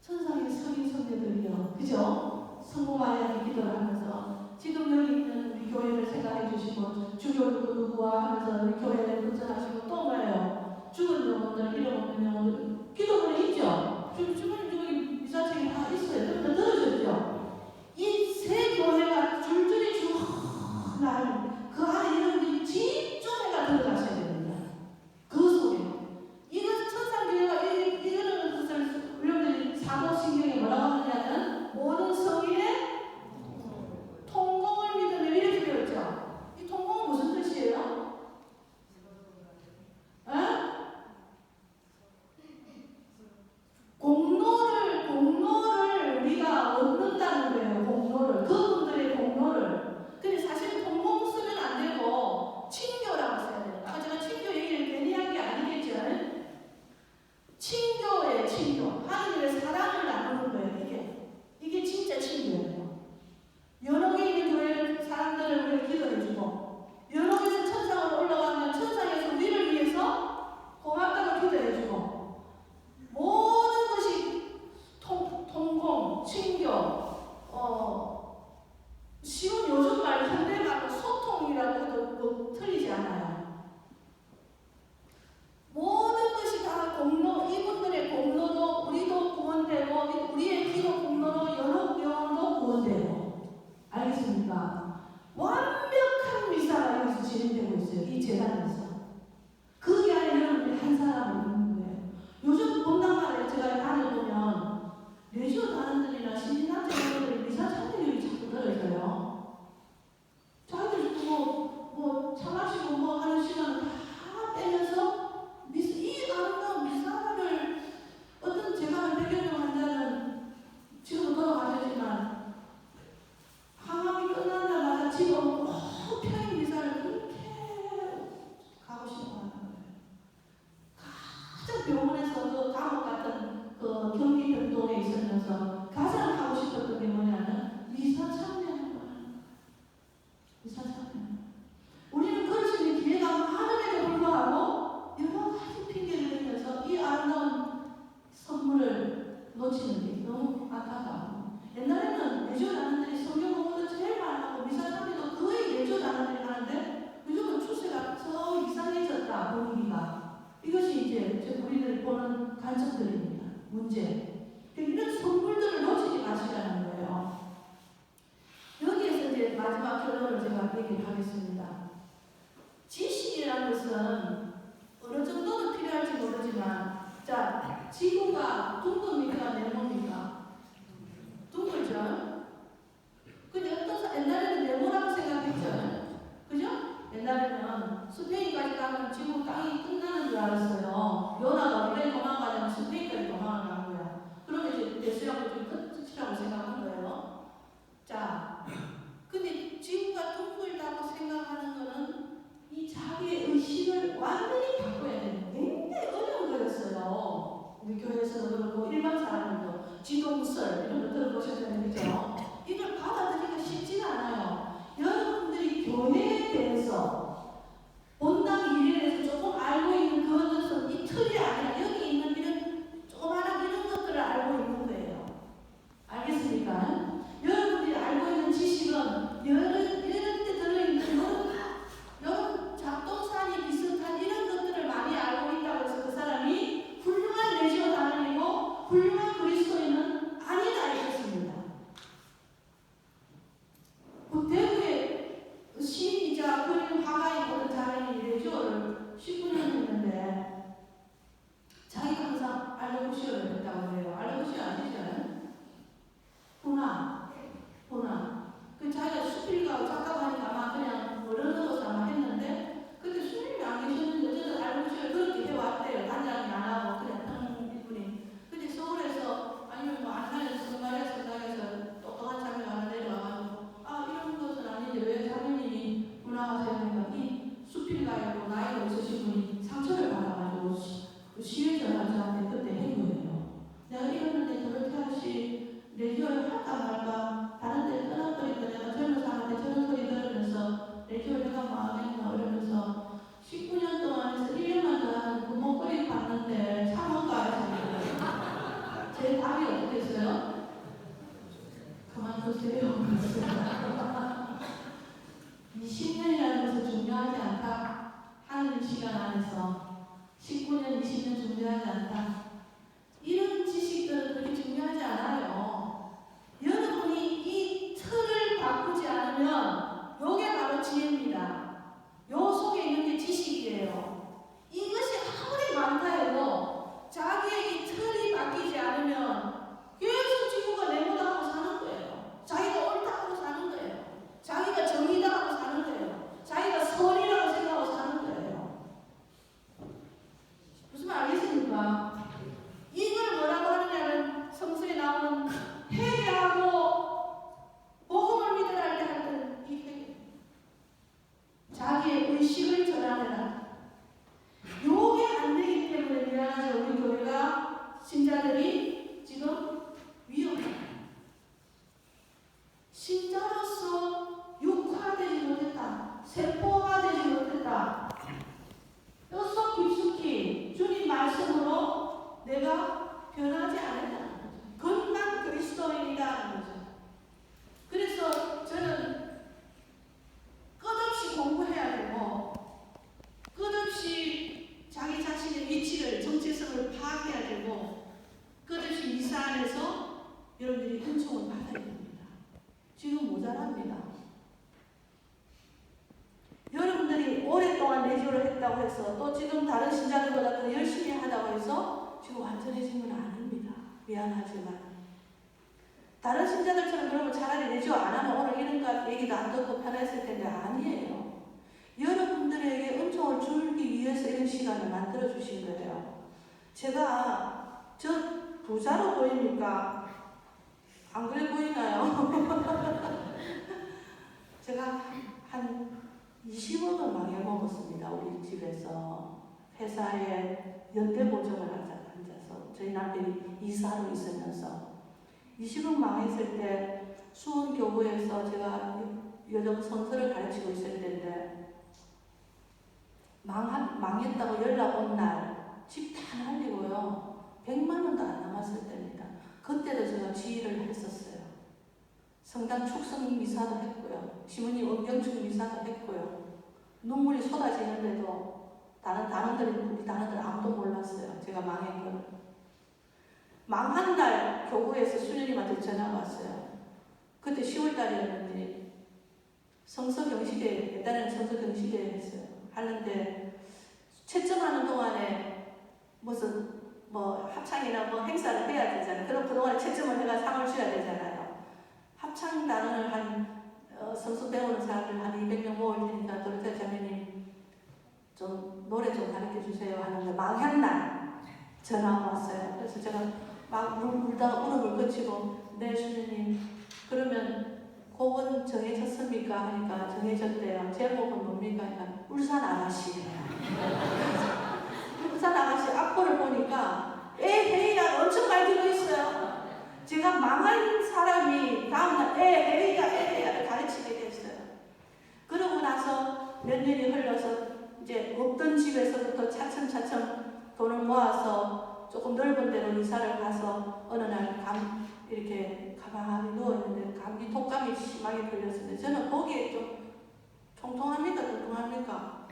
천상의 성인 성녀들이요. 그죠? 성모 마리아의 기도를 하면서 지금 여기 있는 우리 교회를 생각해 주시고 주교 누구와 하면서 우리 교회를 걱정하시고 또 뭐예요? 죽은 영혼들 이름 없는 영혼들 기도문에 있죠? 주부님 저기 미사책이 다 있어요. 다 들으셨죠? 이 세 교회가 줄줄이 쭉 나를 그 안에 여러분들이 집중해가 들어가셔야 됩니다. 그 속에 이것 천상교회가 이런 것을 여러분들이 사도신경에 뭐라고 하느냐면 모든 성인의 통공을 믿으며 이렇게 배웠죠. 이 통공은 무슨 뜻이에요? 공로를 우리가 얻는다는 거예요. 공로를. 그분들의 공로를. 근데 사실 통공 쓰면 안 되고 친교라고 써야 돼요. 아까 제가 친교 얘기를 괜히 한 게 아니겠죠. 친교예요. 친교. 하나님의 사랑을 나누는 거예요. 이게 진짜 친교예요. 연옥에 있는 교회 사람들을 우리가 기도해주고 연옥에서 천상으로 올라가면 천상에서 우리를 위해서 고맙다고 기도해주고 모든 것이 통공, 친교, 쉬운 요즘 말 현대말로 소통이라고 해도 뭐 틀리지 않아요. 모든 것이 다 공로, 이분들의 공로로 우리도 구원되고 우리의 기도 공로로 여러 영혼도 구원되고 알겠습니까? 완벽한 미사가 여기서 진행되고 있어요. 이 재단에서. 그 안에 여러분들이 한 사람을 있는 거예요. 요즘 본당마다 제가 다녀보면 레지오 단원들이나 신진학생들이 미사 참여율이 자꾸 떨어져요. 자기들 차 마시고 뭐 하는 시간을 다 빼면서 이 아름다운 미사를 어떤 제가 한 100여 명 환자는 지금 돌아가셨지만 항암이 끝나자마자 지금 평일 미사를 그렇게 가고 싶어 하는 거예요. 가장 병원에서 그 감옥 같은 그 경기 병동에 있으면서 가장 하고 싶었던 게 뭐냐면 미사 참여하는 거예요. 미사 참여. 우리는 그럴 수 있는 기회가 많음에도 불구하고 여러 가지 핑계를 대면서 이 아름다운 선물을 놓치는 게 너무 안타까워. 옛날에는 예조 단원들이 성경 공부도 제일 많이 하고 미사 참여도 거의 예조 단원들이 하는데 요즘은 추세가 더 이상해졌다. 분위기가. 이것이 이제 우리들이 보는 관점들입니다. 문제. 이런 선물들을 놓치지 마시라는 거예요. 그렇고 일반 사람들도 지동설 이런 거 들어보셨잖아요. 그죠? 이걸 받아들이기가 쉽지가 않아요. 여러분들이 교회에 대해서 본당 일에서 조금 알고 있는 그것은 이 틀이 아니라 여기 있는 이런 조그마한 이런 것들을 알고 있는 거예요. 알겠습니까? 여러분들이 알고 있는 지식은 이런 데 들어있는 이런 잡동사니 비슷한 이런 것들을 많이 알고 있다고 해서 그 사람이 훌륭한 레지오 단원이고 훌륭한 그리스도인은 아니다 이것입니다. 그 대구에 시인이자 그림 화가인 어떤 사람이 레지오를 19년 했는데 자기가 항상 알로시오를 했다고 해요. 알로시오 아시죠? 호나. 그 자기가 수필가 작가하니까 아마 그냥 어른으로서 아마 했는데 그때 수님이 안 계셨는데 어쨌든 알로시오를 그렇게 해왔대요. 단장이 안 하고 그냥 이분이. 근데 서울에서 아니면 뭐 안산에서 성가에서 똑똑한 자매가 하나 내려와가지고 이런 것은 아닌데 왜 자매님이 문화가세요 하니까 이 수필가이고 나이가 있으신 분이 상처를 받아가지고 시위전화 저한테 그때 한 거예요. 내가 이랬는데 도로테아 씨 레디오를 할까 말까 다른 데 떠나버리니까 내가 젊은 사람한테 저런 소리 들으면서 레디오를 해가 마음에나 이러면서 19년 동안 해서 1년만 더 하는 그 목걸이 봤는데 참을까 해서 제 답이 어떻겠어요? 그만두세요. 20년이라는 것은 중요하지 않다. 하는 시간 안에서 19년, 20년 중요하지 않다. 이런 지식들은 그렇게 중요하지 않아요. 여러분이 이 틀을 바꾸지 않으면 요게 바로 지혜입니다. 요 속에 있는 게 지식이에요. 이것이 아무리 많다 해도 자기의 이 틀이 바뀌지 않으면 계속 지구가 내모당하고 사는 거예요. 자기가 옳다 하고 사는 거예요. 자기가 정의다 하고 사는 거예요. 자기가 선이라고 생각하고 사는 거예요. 무슨 말 알겠습니까? 이걸 뭐라고 하느냐면 성서에 나오는 회개하고 복음을 믿으라 할 때 하는 이 회개. 자기의 의식을 전환해라. 요게 안 되기 때문에 미안하죠. 우리 교회가 신자들이 지금 위험해요. 신자로서 육화되지 못했다. 세포화되지 못했다. 뼛속 깊숙이 주님 말씀으로 내가 변하지 않았다는 거죠. 건강 그리스도인이다는 거죠. 그래서 저는 끝없이 공부해야 되고 끝없이 자기 자신의 위치를 정체성을 파악해야 되고 끝없이 미사 안에서 여러분들이 은총을 받아야 됩니다. 지금 모자랍니다. 여러분들이 오랫동안 내지를 했다고 해서 또 지금 다른 신자들보다 더 열심히 하다고 해서 지금 완전해진 건 아닙니다. 미안하지만 다른 신자들처럼 그러면 차라리 내지를 안 하면 오늘 이런 얘기도 안 듣고 편했을 텐데 아니에요. 여러분들에게 은총을 주기 위해서 이런 시간을 만들어 주신 거예요. 제가 저 부자로 보입니까? 안 그래 보이나요? 제가 한 20억을 망해먹었습니다. 우리 집에서 회사에 연대보증을 앉아서 저희 남편이 이사로 있으면서 20억 망했을 때 수원교구에서 제가 여정 성서를 가르치고 있을 때인데 망했다고 연락 온 날 집 다 날리고요. 100만 원도 안 남았을 때입니다. 그때도 제가 지휘를 했었어요. 성당 축성 미사도 했고요. 시부님 은경축 미사도 했고요. 눈물이 쏟아지는데도 우리 단원들 아무도 몰랐어요. 제가 망한 걸. 망한 날 교구에서 수녀님한테 전화가 왔어요. 그때 10월달이었는데 성서경시대, 옛날에는 성서경시대 했어요. 하는데 채점하는 동안에 무슨 합창이나 행사를 해야 되잖아요. 그럼 그동안에 채점을 해가 상을 줘야 되잖아요. 합창 단원을 성서 배우는 사람들 한 200명 모을 테니까 도로테 자매님 좀 노래 좀 가르쳐 주세요 하는데 망한 날 전화가 왔어요. 그래서 제가 막 울다가 울음을 그치고 네 주님 그러면 곡은 정해졌습니까? 하니까 정해졌대요. 제목은 뭡니까? 하니까 울산 아가씨예요. 울산 아가씨 악보를 보니까 에헤이가 엄청 많이 들어있어요. 제가 망한 사람이 다음날 에헤이야를 가르치게 됐어요. 그러고 나서 몇 년이 흘러서 이제 없던 집에서부터 차츰차츰 돈을 모아서 조금 넓은 데로 이사를 가서 어느 날 이렇게 가만히 누워있는데 감기 독감이 심하게 걸렸는데 저는 거기에 좀 통통합니까?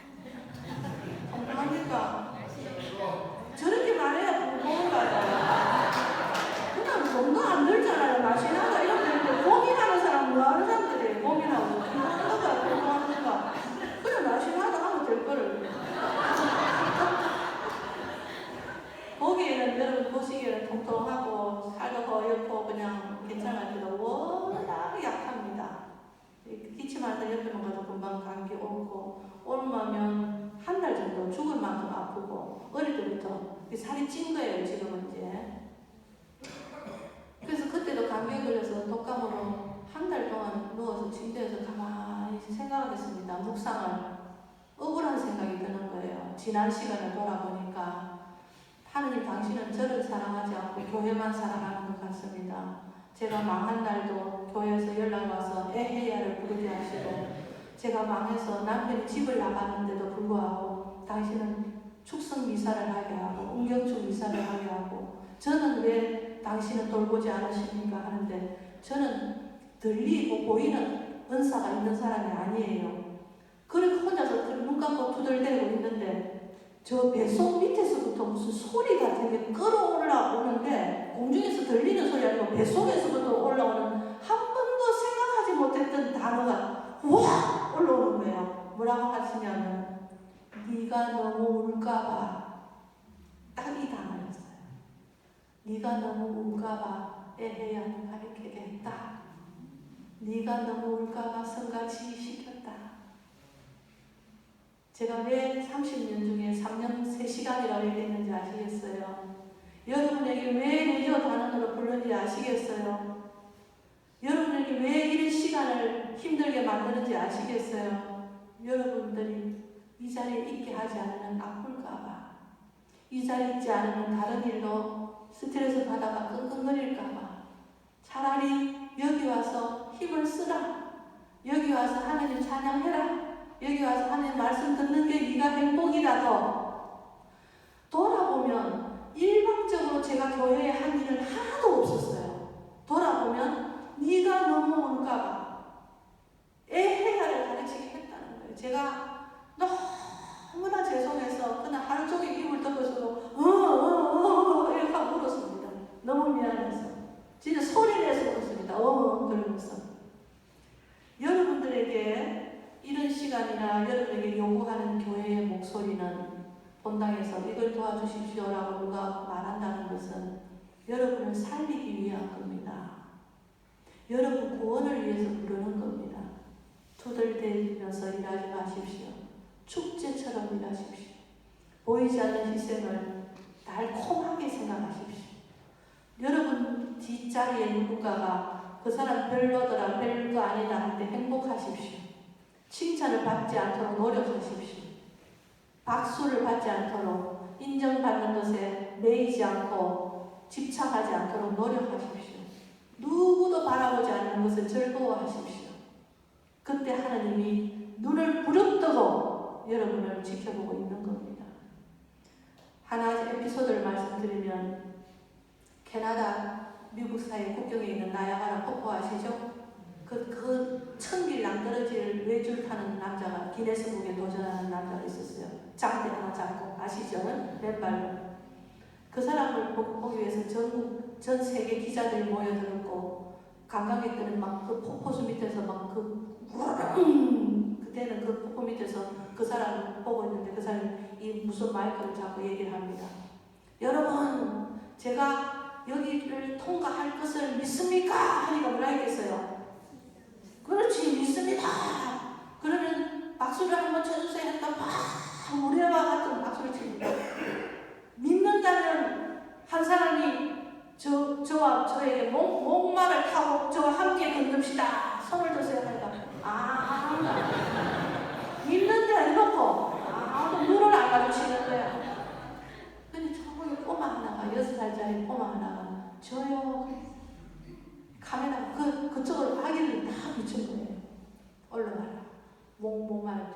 저렇게 말해야 통통한가요? 그냥 건강 안 들잖아요. 맛이나다 이런 데인데 고민하는 사람 뭐 하는 사람들이에요. 고민하고 통통한가 그냥 맛이나다 하면 될 거를. 거기에는 여러분 보시기에는 통통하고 살도 허옇고 그냥 괜찮은데도 워낙 약합니다. 기침하다 옆에만 가도 금방 감기 오고 오르면 한 달 정도 죽을 만큼 아프고 어릴 때부터 살이 찐 거예요. 지금은 이제. 그래서 그때도 감기에 걸려서 독감으로 한 달 동안 누워서 침대에서 가만히 생각을 했습니다. 묵상을. 억울한 생각이 드는 거예요. 지난 시간을 돌아보니까 하느님 당신은 저를 사랑하지 않고 교회만 사랑하는 것 같습니다. 제가 망한 날도 교회에서 연락 와서 에헤야를 부르게 하시고 제가 망해서 남편이 집을 나갔는데도 불구하고 당신은 축성 미사를 하게 하고 응격축 미사를 하게 하고 저는 왜 당신은 돌보지 않으십니까 하는데 저는 들리고 보이는 은사가 있는 사람이 아니에요. 그렇게 혼자서 눈 감고 투덜대고 있는데 저 뱃속 밑에서부터 무슨 소리가 되게 끌어올라오는데 공중에서 들리는 소리 아니고 뱃속에서부터 올라오는 한 번도 생각하지 못했던 단어가 와 올라오는 거예요. 뭐라고 하시냐면 네가 너무 울까봐 딱 이 단어였어요. 네가 너무 울까봐 에헤야를 가르치게 했다. 네가 너무 울까봐 성가지 시켰다. 제가 왜 30년 중에 3년 3시간이라고 얘기했는지 아시겠어요? 여러분에게 왜 레디오 단원으로 불렀는지 아시겠어요? 여러분에게 왜 이런 시간을 힘들게 만드는지 아시겠어요? 여러분들이 이 자리에 있게 하지 않으면 아플까봐, 이 자리에 있지 않으면 다른 일로 스트레스 받아가 끙끙거릴까봐 차라리 여기 와서 힘을 쓰라. 여기 와서 하나님 찬양해라. 여기 와서 하나님 말씀 듣는 게 네가 행복이라도. 돌아보면 일방적으로 제가 교회에 한 일은 하나도 없었어요. 돌아보면 네가 너무 울까봐 에헤야를 가르치게 했다는 거예요. 제가 너무나 죄송해서 그날 하루 종일 입을 덮어서 이렇게 하고 울었습니다. 너무 미안해서 진짜 소리 내서 울었습니다. 그러면서 여러분들에게 이런 시간이나 여러분에게 요구하는 교회의 목소리는 본당에서 이걸 도와주십시오라고 누가 말한다는 것은 여러분을 살리기 위한 겁니다. 여러분 구원을 위해서 부르는 겁니다. 투덜대면서 일하지 마십시오. 축제처럼 일하십시오. 보이지 않는 희생을 달콤하게 생각하십시오. 여러분 뒷자리에 누군가가 그 사람 별로더라 별거 아니다 할 때 행복하십시오. 칭찬을 받지 않도록 노력하십시오. 박수를 받지 않도록 인정받는 것에 매이지 않고 집착하지 않도록 노력하십시오. 누구도 바라보지 않는 것을 즐거워하십시오. 그때 하나님이 눈을 부릅뜨고 여러분을 지켜보고 있는 겁니다. 하나 에피소드를 말씀드리면 캐나다 미국 사이 국경에 있는 나야가라 폭포 아시죠? 그 천길 낭떠러지를 외줄 타는 남자가 기네스북에 도전하는 남자가 있었어요. 장대 하나 잡고 아시죠? 맨발로. 그 사람을 보기 위해서 전 세계 기자들이 모여들었고 관광객들은 막 그 폭포수 밑에서 막 그때는 그 폭포 밑에서 그 사람을 보고 있는데 그 사람이 이 무슨 마이크를 잡고 얘기를 합니다. 여러분 제가 여기를 통과할 것을 믿습니까? 하니까 뭐라 했겠어요? 그렇지 믿습니다. 그러면 박수를 한번 쳐주세요 하니까 막 우리와 같은 박수를 칩니다. 믿는다면 한 사람이 저와 저에게 목마를 타고 저와 함께 걷읍시다. 손을 드세요 하니까 믿는데 해놓고 눈을 안 마주치는 거야. 근데 저기 꼬마 하나가 6살 저요. 카메라 그쪽으로 아기를 다 비춘 거예요. 올라가라. 목마를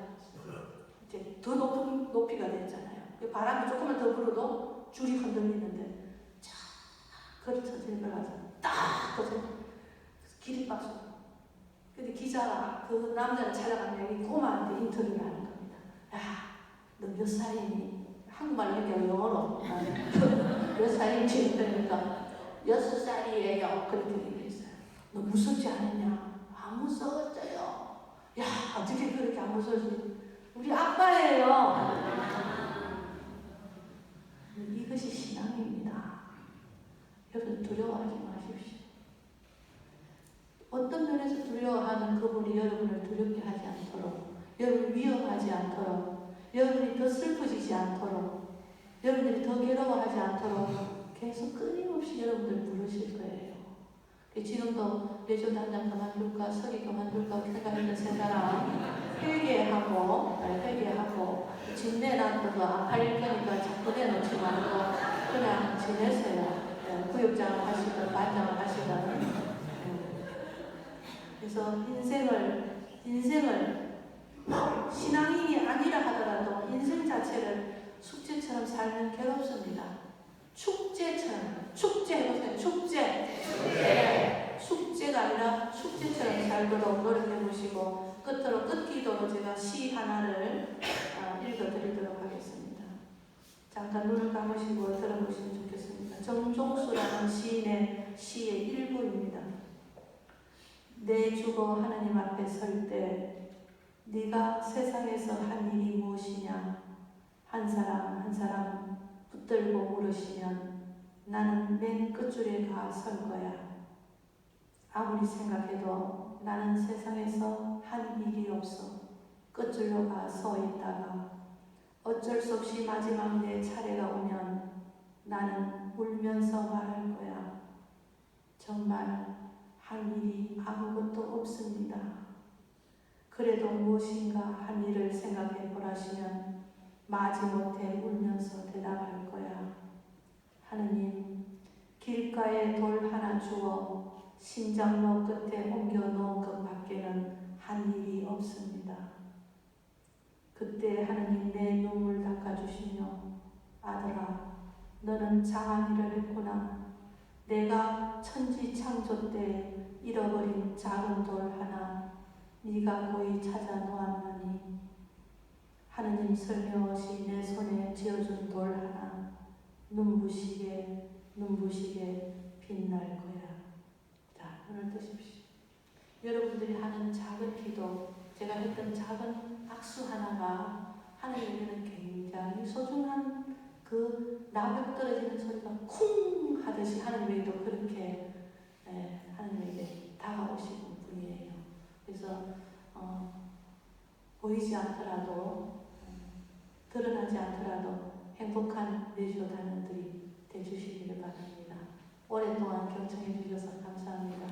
이제 더 높은 높이가 됐잖아요. 바람이 조금만 더 불어도 줄이 흔들리는데 자 그렇죠. 들어가서 딱 거기서 기립박수. 근데 기자가 그 남자를 찾아가면 여기 꼬마한테 인터뷰를 하는 겁니다. 야, 너 몇 살이니? 한국말로 했는데 영어로 몇 살인지 그러니까 6살이에요. 그렇게 얘기했어요. 너 무섭지 않았냐? 안 무서웠어요. 야, 어떻게 그렇게 안 무서워지? 우리 아빠예요. 이것이 신앙입니다. 여러분 두려워하지 마십시오. 어떤 면에서 두려워하는 그분이 여러분을 두렵게 하지 않도록, 여러분을 위험하지 않도록, 여러분이 더 슬퍼지지 않도록, 여러분들이 더 괴로워하지 않도록 계속 끊임없이 여러분들 부르실 거예요. 지금도 레전드 한 장 그만둘까, 서기 그만둘까 생각했던 세 사람 회개하고 진내놨던 거 안 팔릴 거니까 자꾸 내놓지 말고 그냥 지내세요. 구역장을 하시든 반장을 하시든. 그래서 인생을 신앙인이 아니라 하더라도 인생 자체를 숙제처럼 살면 괴롭습니다. 축제처럼 축제 해보세요. 축제가 아니라 축제처럼 살도록 노력해보시고 끝으로 끝기도로 제가 시 하나를 읽어드리도록 하겠습니다. 잠깐 눈을 감으시고 들어보시면 좋겠습니다. 정종수라는 시인의 시의 일부입니다. 내 주고 하나님 앞에 설 때 네가 세상에서 한 일이 무엇이냐 한 사람 한 사람 붙들고 물으시면 나는 맨 끝줄에 가 설 거야. 아무리 생각해도 나는 세상에서 한 일이 없어. 끝줄로 가 서 있다가 어쩔 수 없이 마지막 내 차례가 오면 나는 울면서 말할 거야. 정말 한 일이 아무것도 없습니다. 그래도 무엇인가 한 일을 생각해 보라시면 마지못해 울면서 대답할 거야. 하느님, 길가에 돌 하나 주어 심장로 끝에 옮겨 놓은 것 밖에는 한 일이 없습니다. 그때 하느님 내 눈물 닦아주시며 아들아, 너는 장한 일을 했구나. 내가 천지 창조 때 잃어버린 작은 돌 하나 네가 고이 찾아 놓았나니 하느님 설명없이 내 손에 쥐어준 돌 하나 눈부시게 빛날 거야. 자, 눈을 뜨십시오. 여러분들이 하는 작은 기도, 제가 했던 작은 악수 하나가 하나님에게는 굉장히 소중한 그 낙엽 떨어지는 소리가 쿵 하듯이 하나님에게도 그렇게 하나님에게 다가오시는 분이에요. 그래서 보이지 않더라도 드러나지 않더라도 행복한 내주 단원들이 되주시기를 바랍니다. 오랫동안 경청해 주셔서 감사합니다.